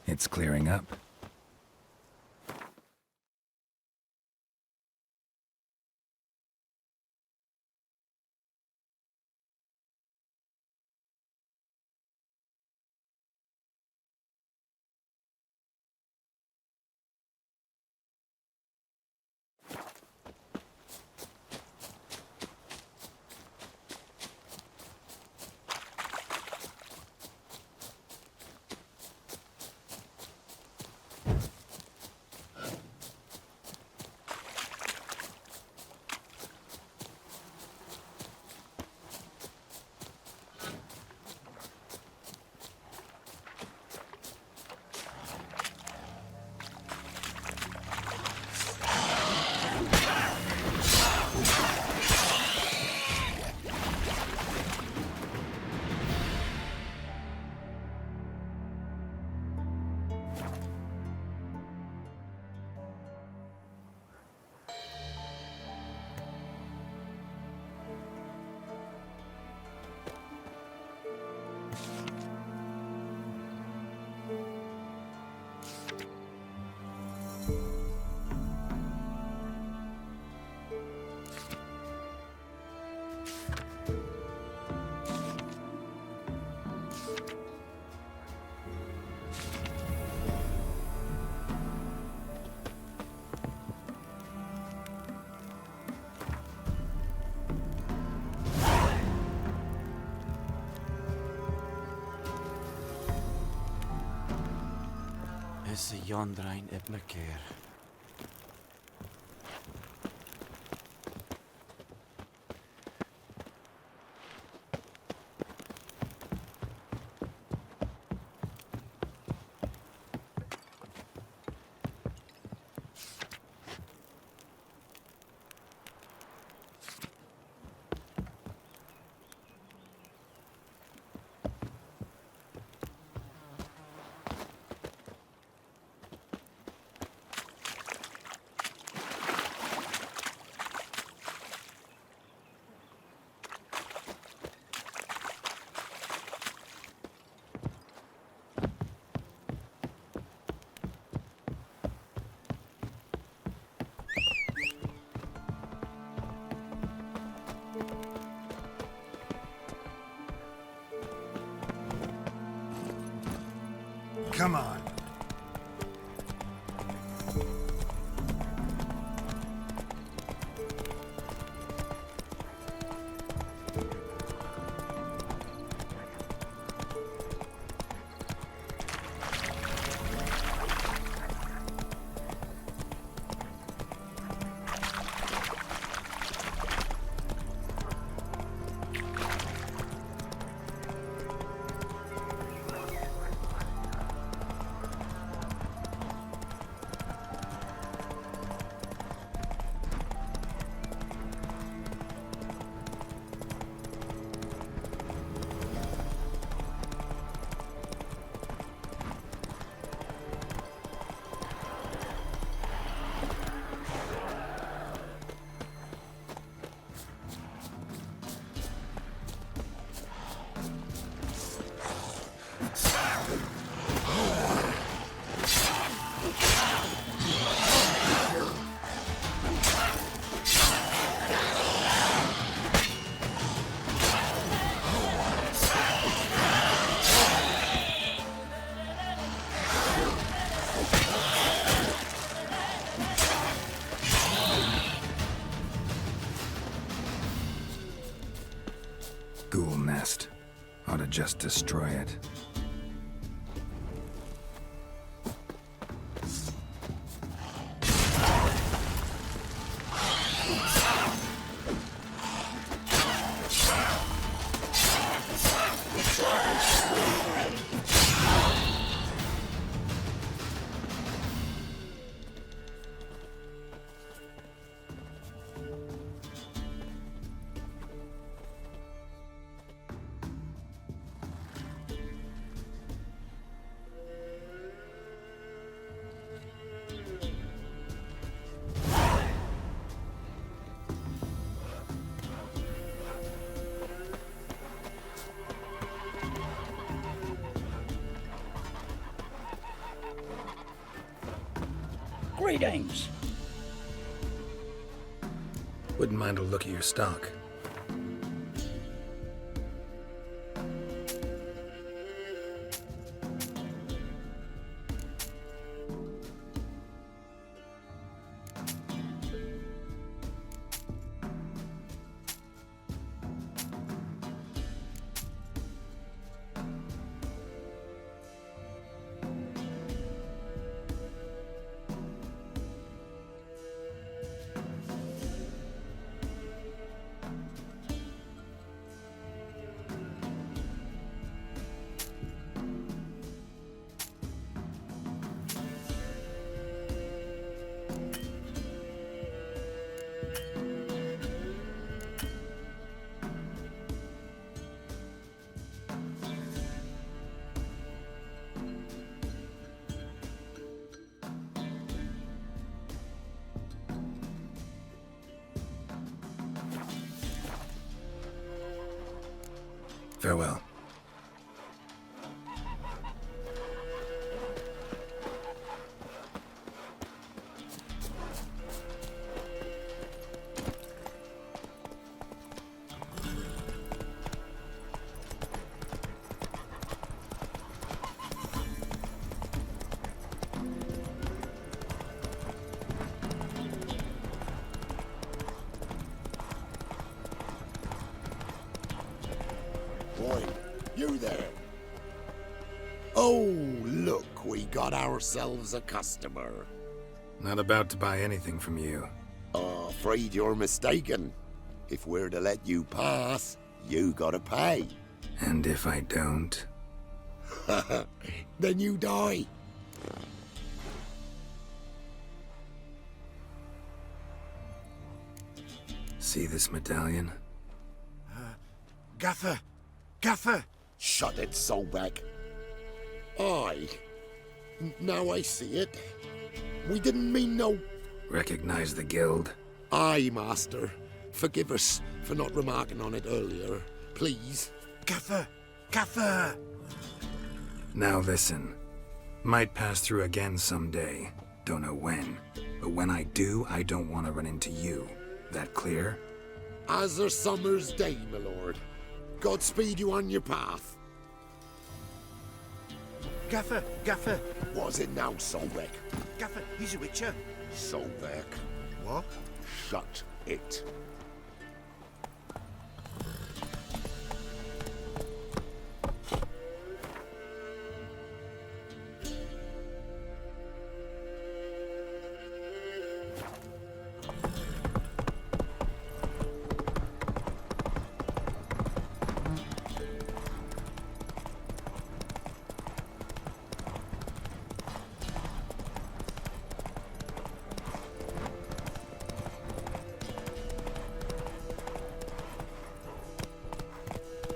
It's clearing up. Is a Yondrain Emhyr. Come on. ghoul nest. Ought to just destroy it. Greetings. Wouldn't mind a look at your stock. Farewell. You there? Oh, look, we got ourselves a customer. Not about to buy anything from you. Afraid you're mistaken. If we're to let you pass, you gotta pay. And if I don't? Then you die. See this medallion? Gaffer! Gaffer! Shut it, Solbeck. Aye. Now I see it. We didn't mean no... Recognize the guild? Aye, Master. Forgive us for not remarking on it earlier. Please. Gaffer! Gaffer! Now listen. Might pass through again someday. Don't know when. But when I do, I don't want to run into you. That clear? As a summer's day, my lord. Godspeed you on your path. Gaffer, Gaffer. Was it now, Solbeck? Gaffer, he's a witcher. Solbeck. What? Shut it.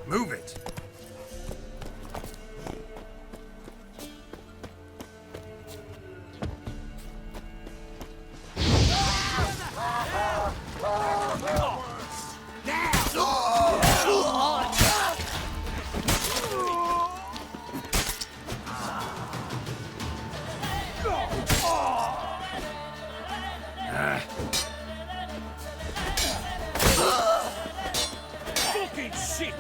Move it! Fucking shit!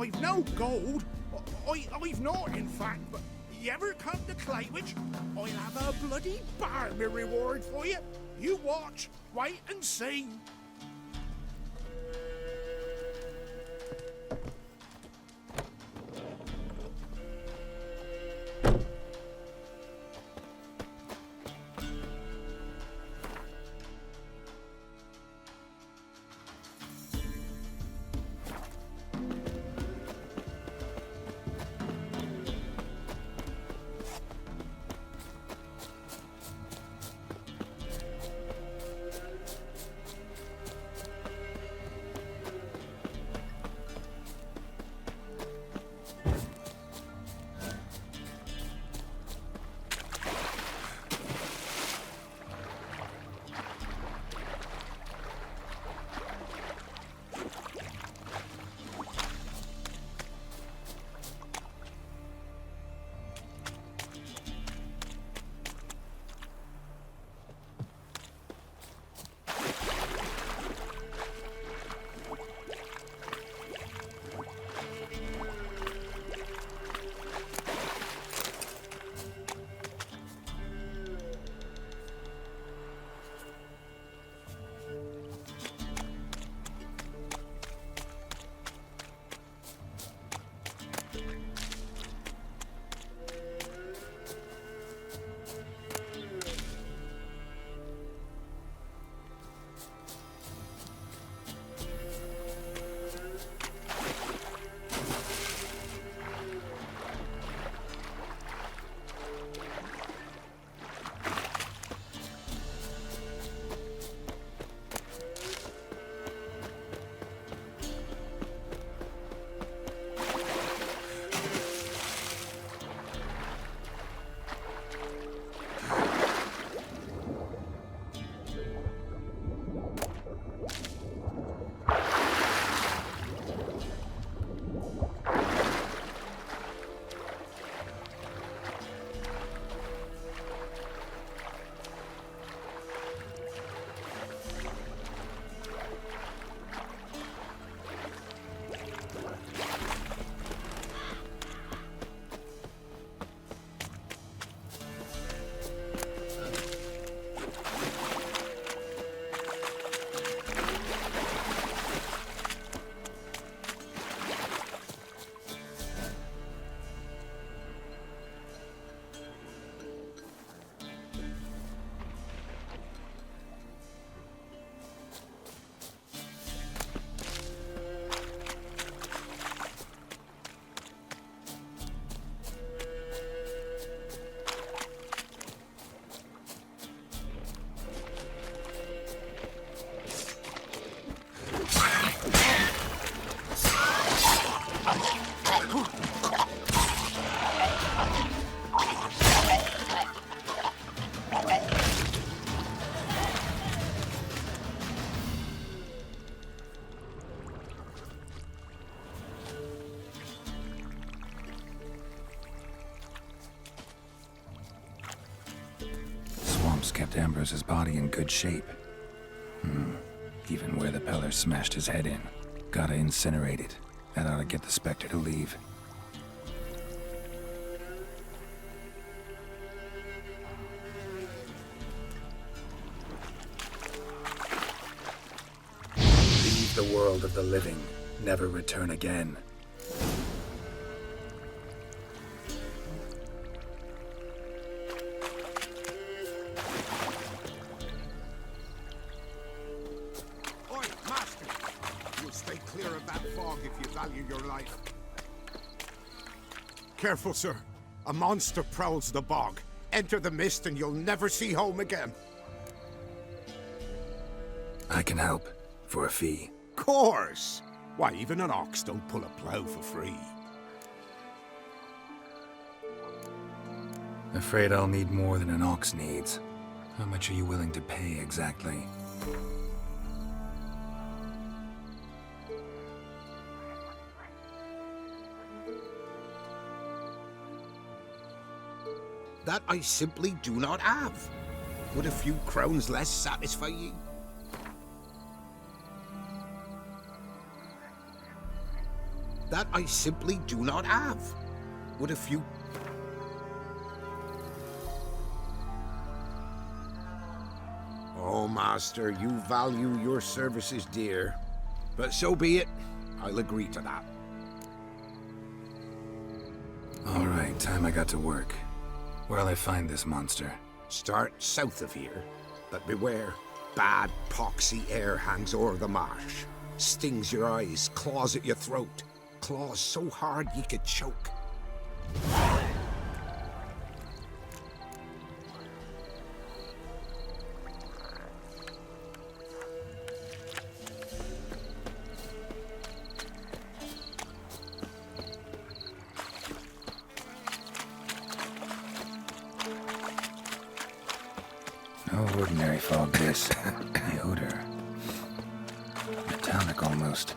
I've no gold. I've not, in fact, but you ever come to Claywich, I'll have a bloody barmy reward for you. You watch, wait and see. Kept Ambrose's body in good shape. Even where the Peller smashed his head in. Gotta incinerate it. That ought to get the Spectre to leave. Leave the world of the living. Never return again. Careful, sir. A monster prowls the bog. Enter the mist and you'll never see home again. I can help. For a fee. Course! Why, even an ox don't pull a plough for free. Afraid I'll need more than an ox needs. How much are you willing to pay exactly? That I simply do not have. Would a few crowns less satisfy ye? That I simply do not have. What if you... Oh, Master, you value your services dear. But so be it. I'll agree to that. All right, time I got to work. Where'll I find this monster? Start south of here, but beware. Bad, poxy air hangs o'er the marsh. Stings your eyes, claws at your throat. Claws so hard you could choke. No ordinary fog this. The odor. Metallic almost.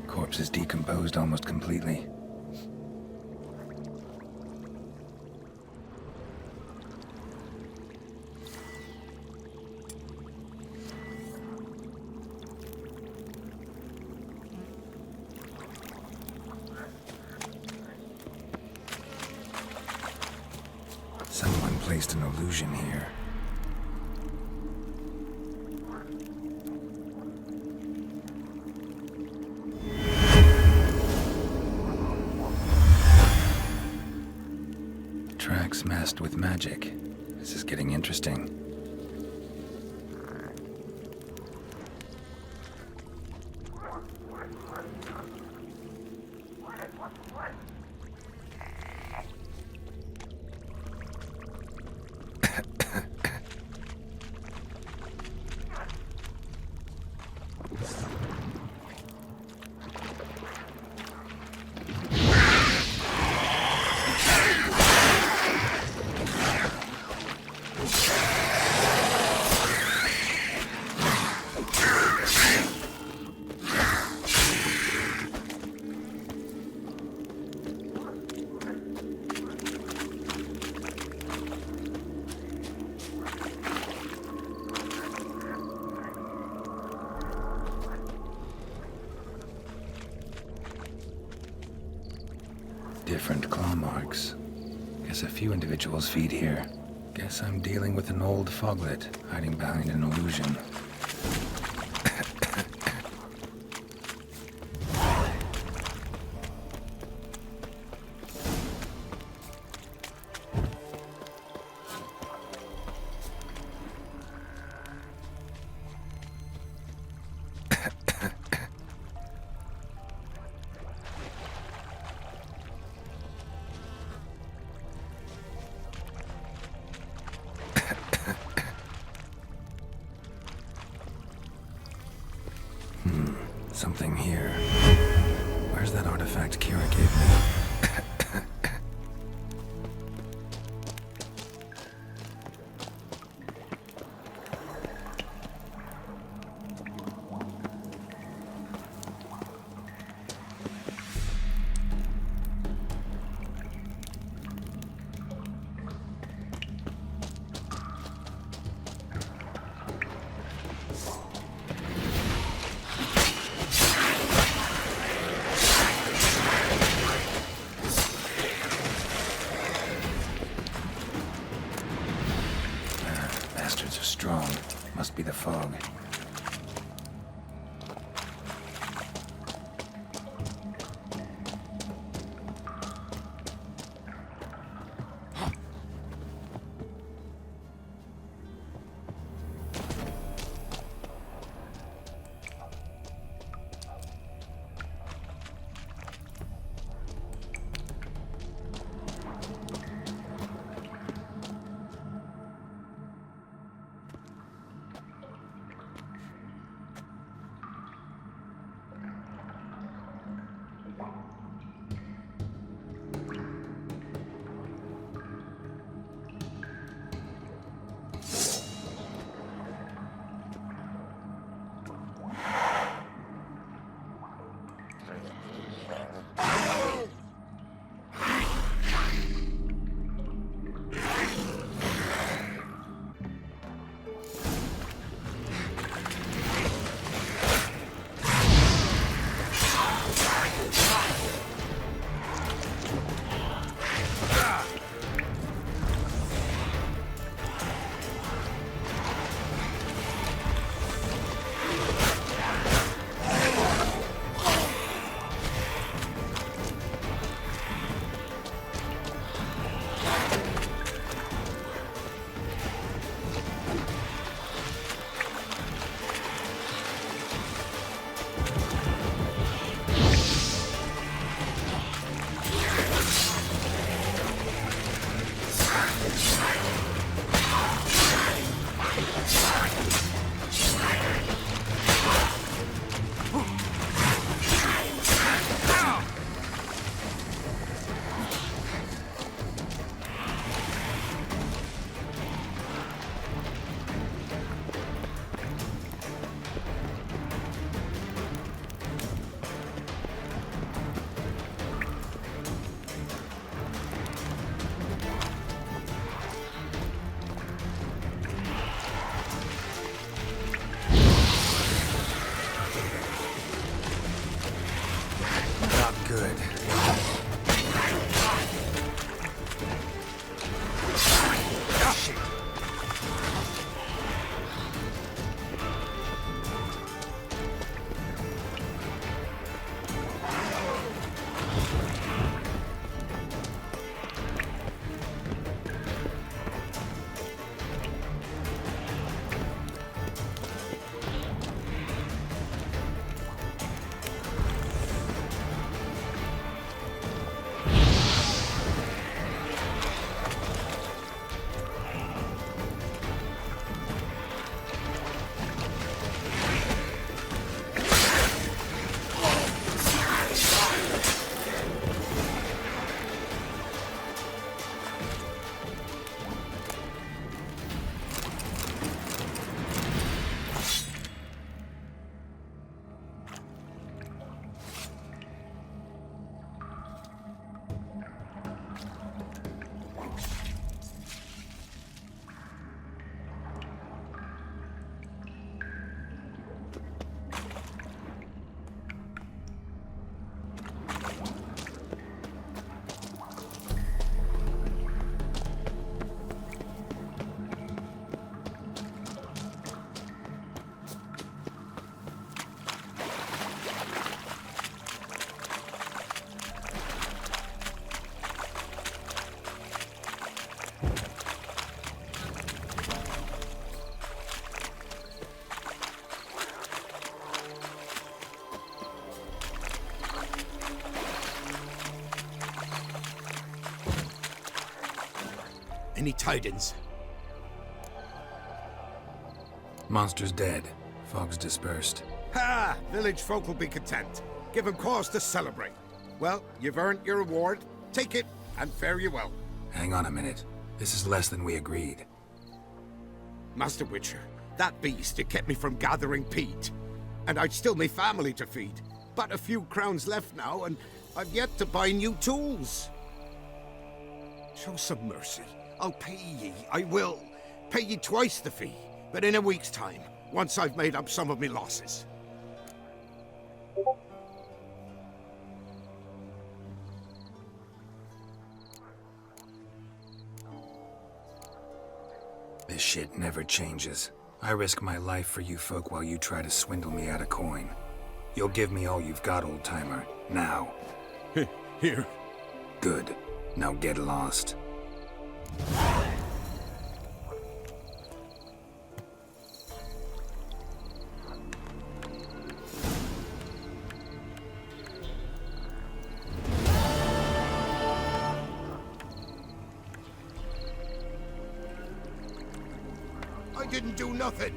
Corpse is decomposed almost completely. Someone placed an illusion here. Tracks masked with magic. This is getting interesting. Different claw marks. Guess a few individuals feed here. Guess I'm dealing with an old foglet hiding behind an illusion. Something here. Where's that artifact Ciri gave me? Good. Any tidings? Monster's dead. Fog's dispersed. Ha! Village folk will be content. Give them cause to celebrate. Well, you've earned your reward. Take it, and fare you well. Hang on a minute. This is less than we agreed. Master Witcher, that beast, it kept me from gathering peat. And I'd still me family to feed. But a few crowns left now, and I've yet to buy new tools. Show some mercy. I'll pay ye, I will. Pay ye twice the fee, but in a week's time, once I've made up some of me losses. This shit never changes. I risk my life for you folk while you try to swindle me out of coin. You'll give me all you've got, old-timer. Now. Here. Good. Now get lost. I didn't do nothing.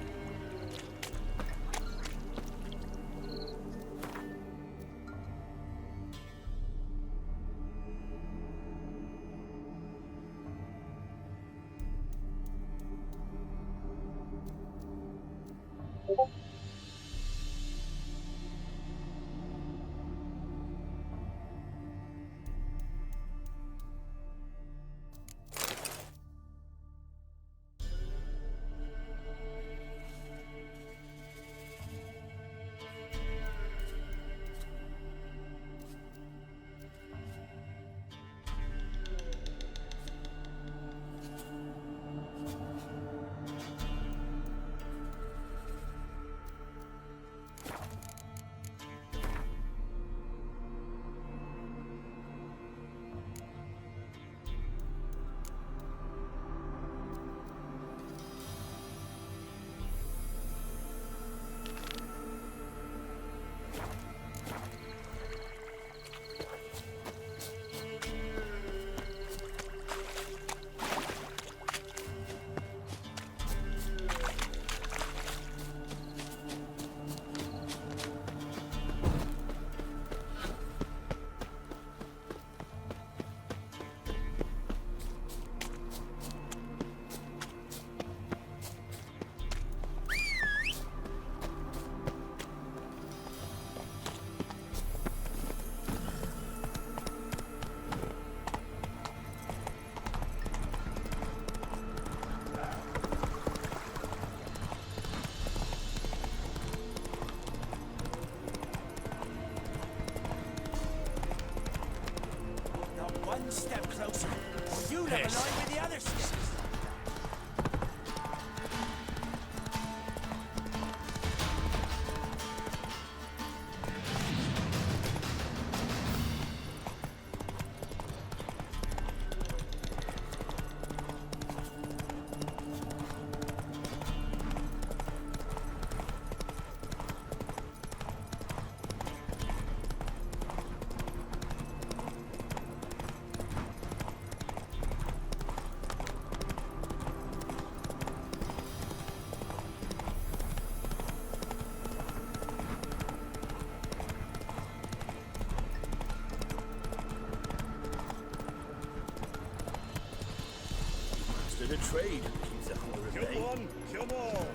step closer. You never line with the other steps. The trade keeps the hunger at bay. Come on!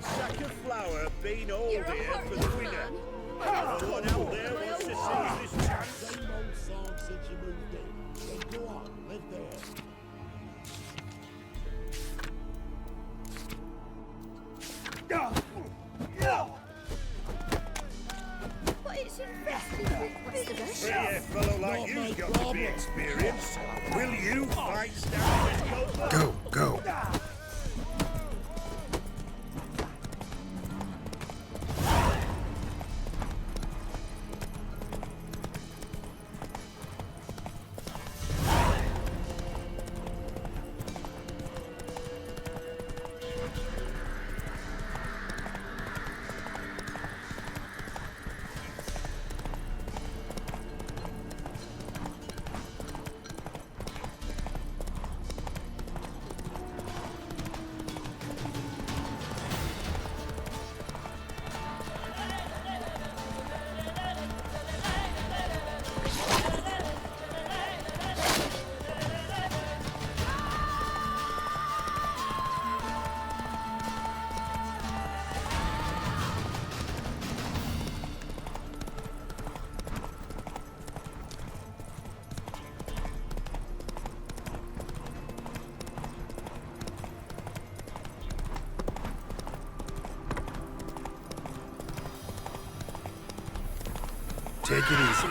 Sack of flour been all here for the winner. No one out there wants to seize this chance. Same old song since you moved in. Then go on, live there. But it's infested with visitors. A fellow like you's got to be experienced. Will you fight down this Go. Take it easy.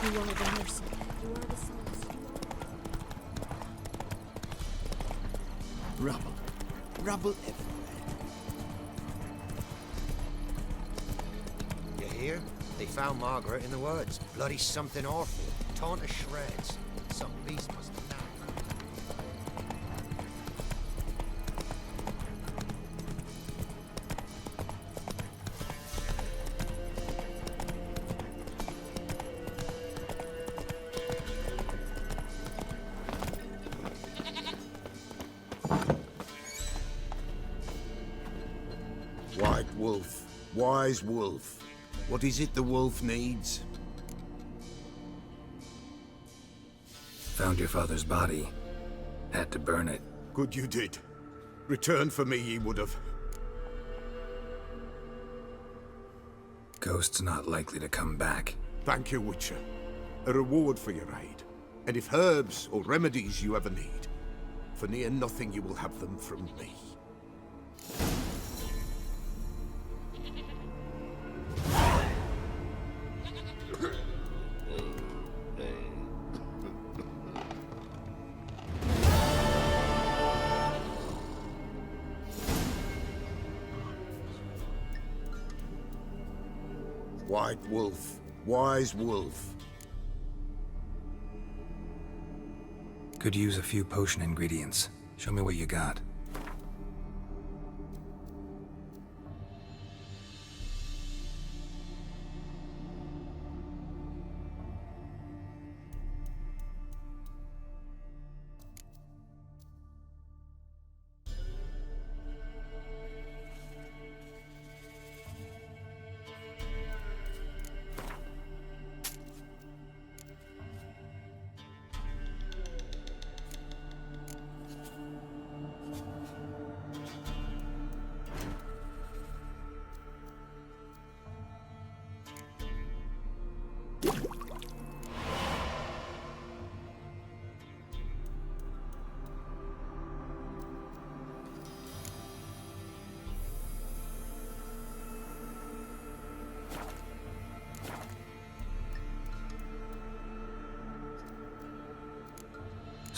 You are the mercy. You are the solace. Rubble everywhere. You hear? They found Margaret in the woods. Bloody something awful. Torn to shreds. Some beast must have nabbed her. White wolf, wise wolf. What is it the wolf needs? Found your father's body. Had to burn it. Good you did. Return for me ye would have. Ghost's not likely to come back. Thank you, Witcher. A reward for your aid. And if herbs or remedies you ever need, for near nothing you will have them from me. White wolf, wise wolf. Could use a few potion ingredients. Show me what you got.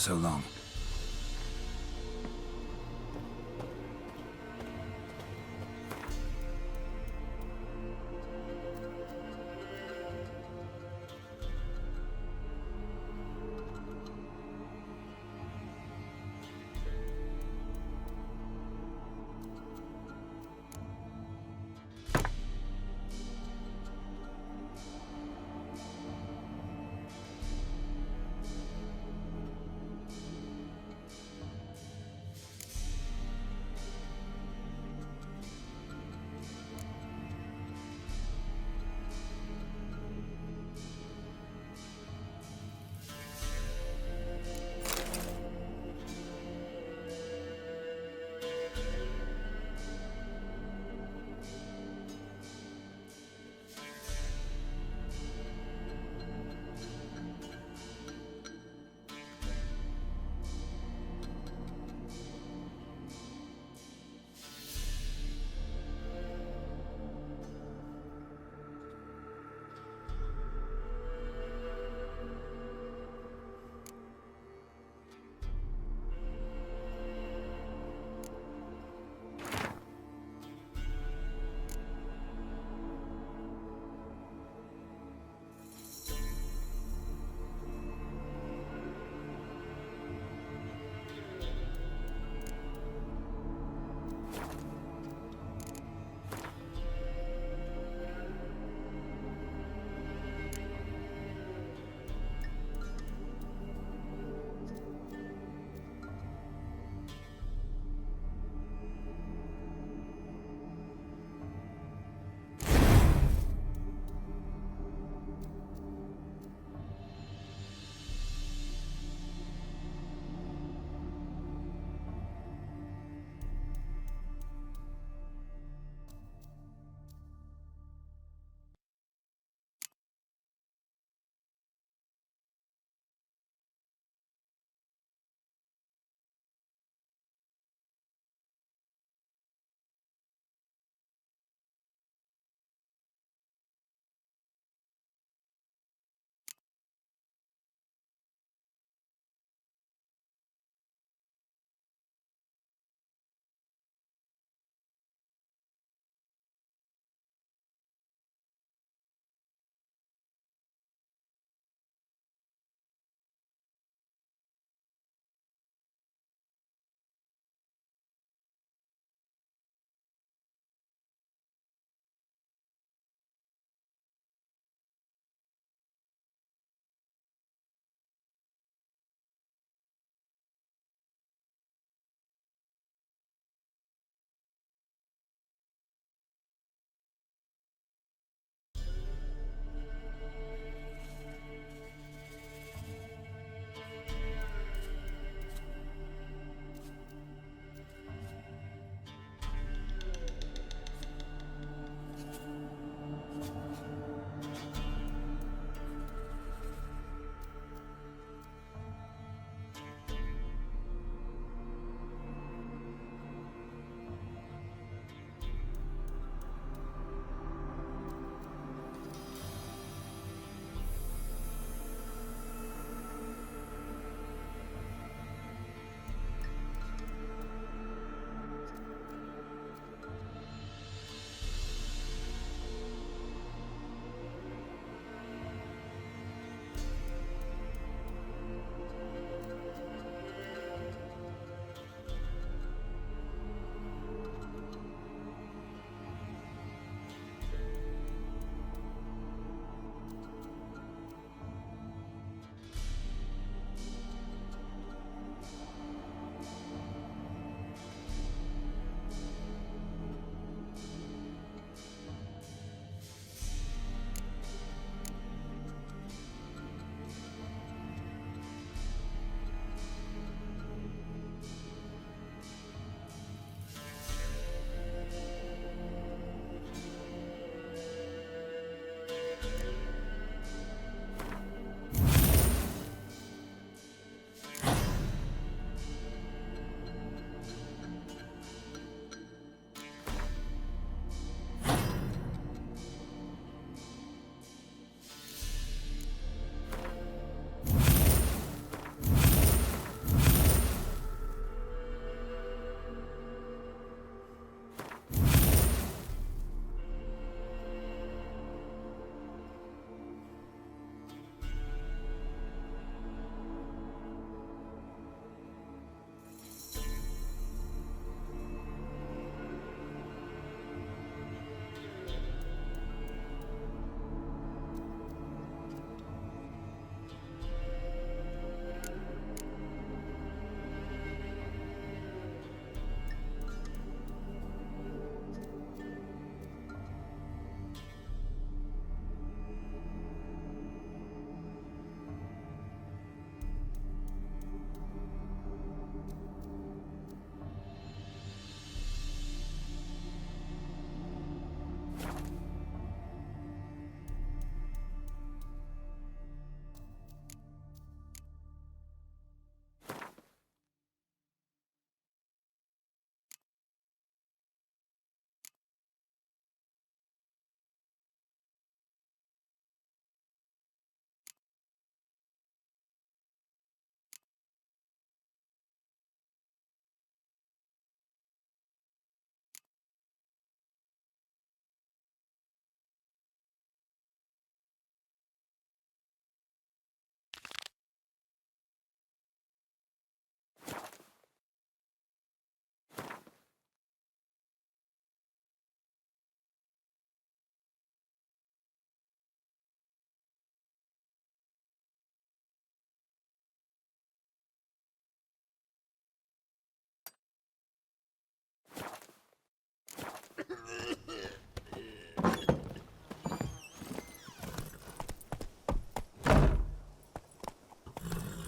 so long.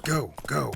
Go, go.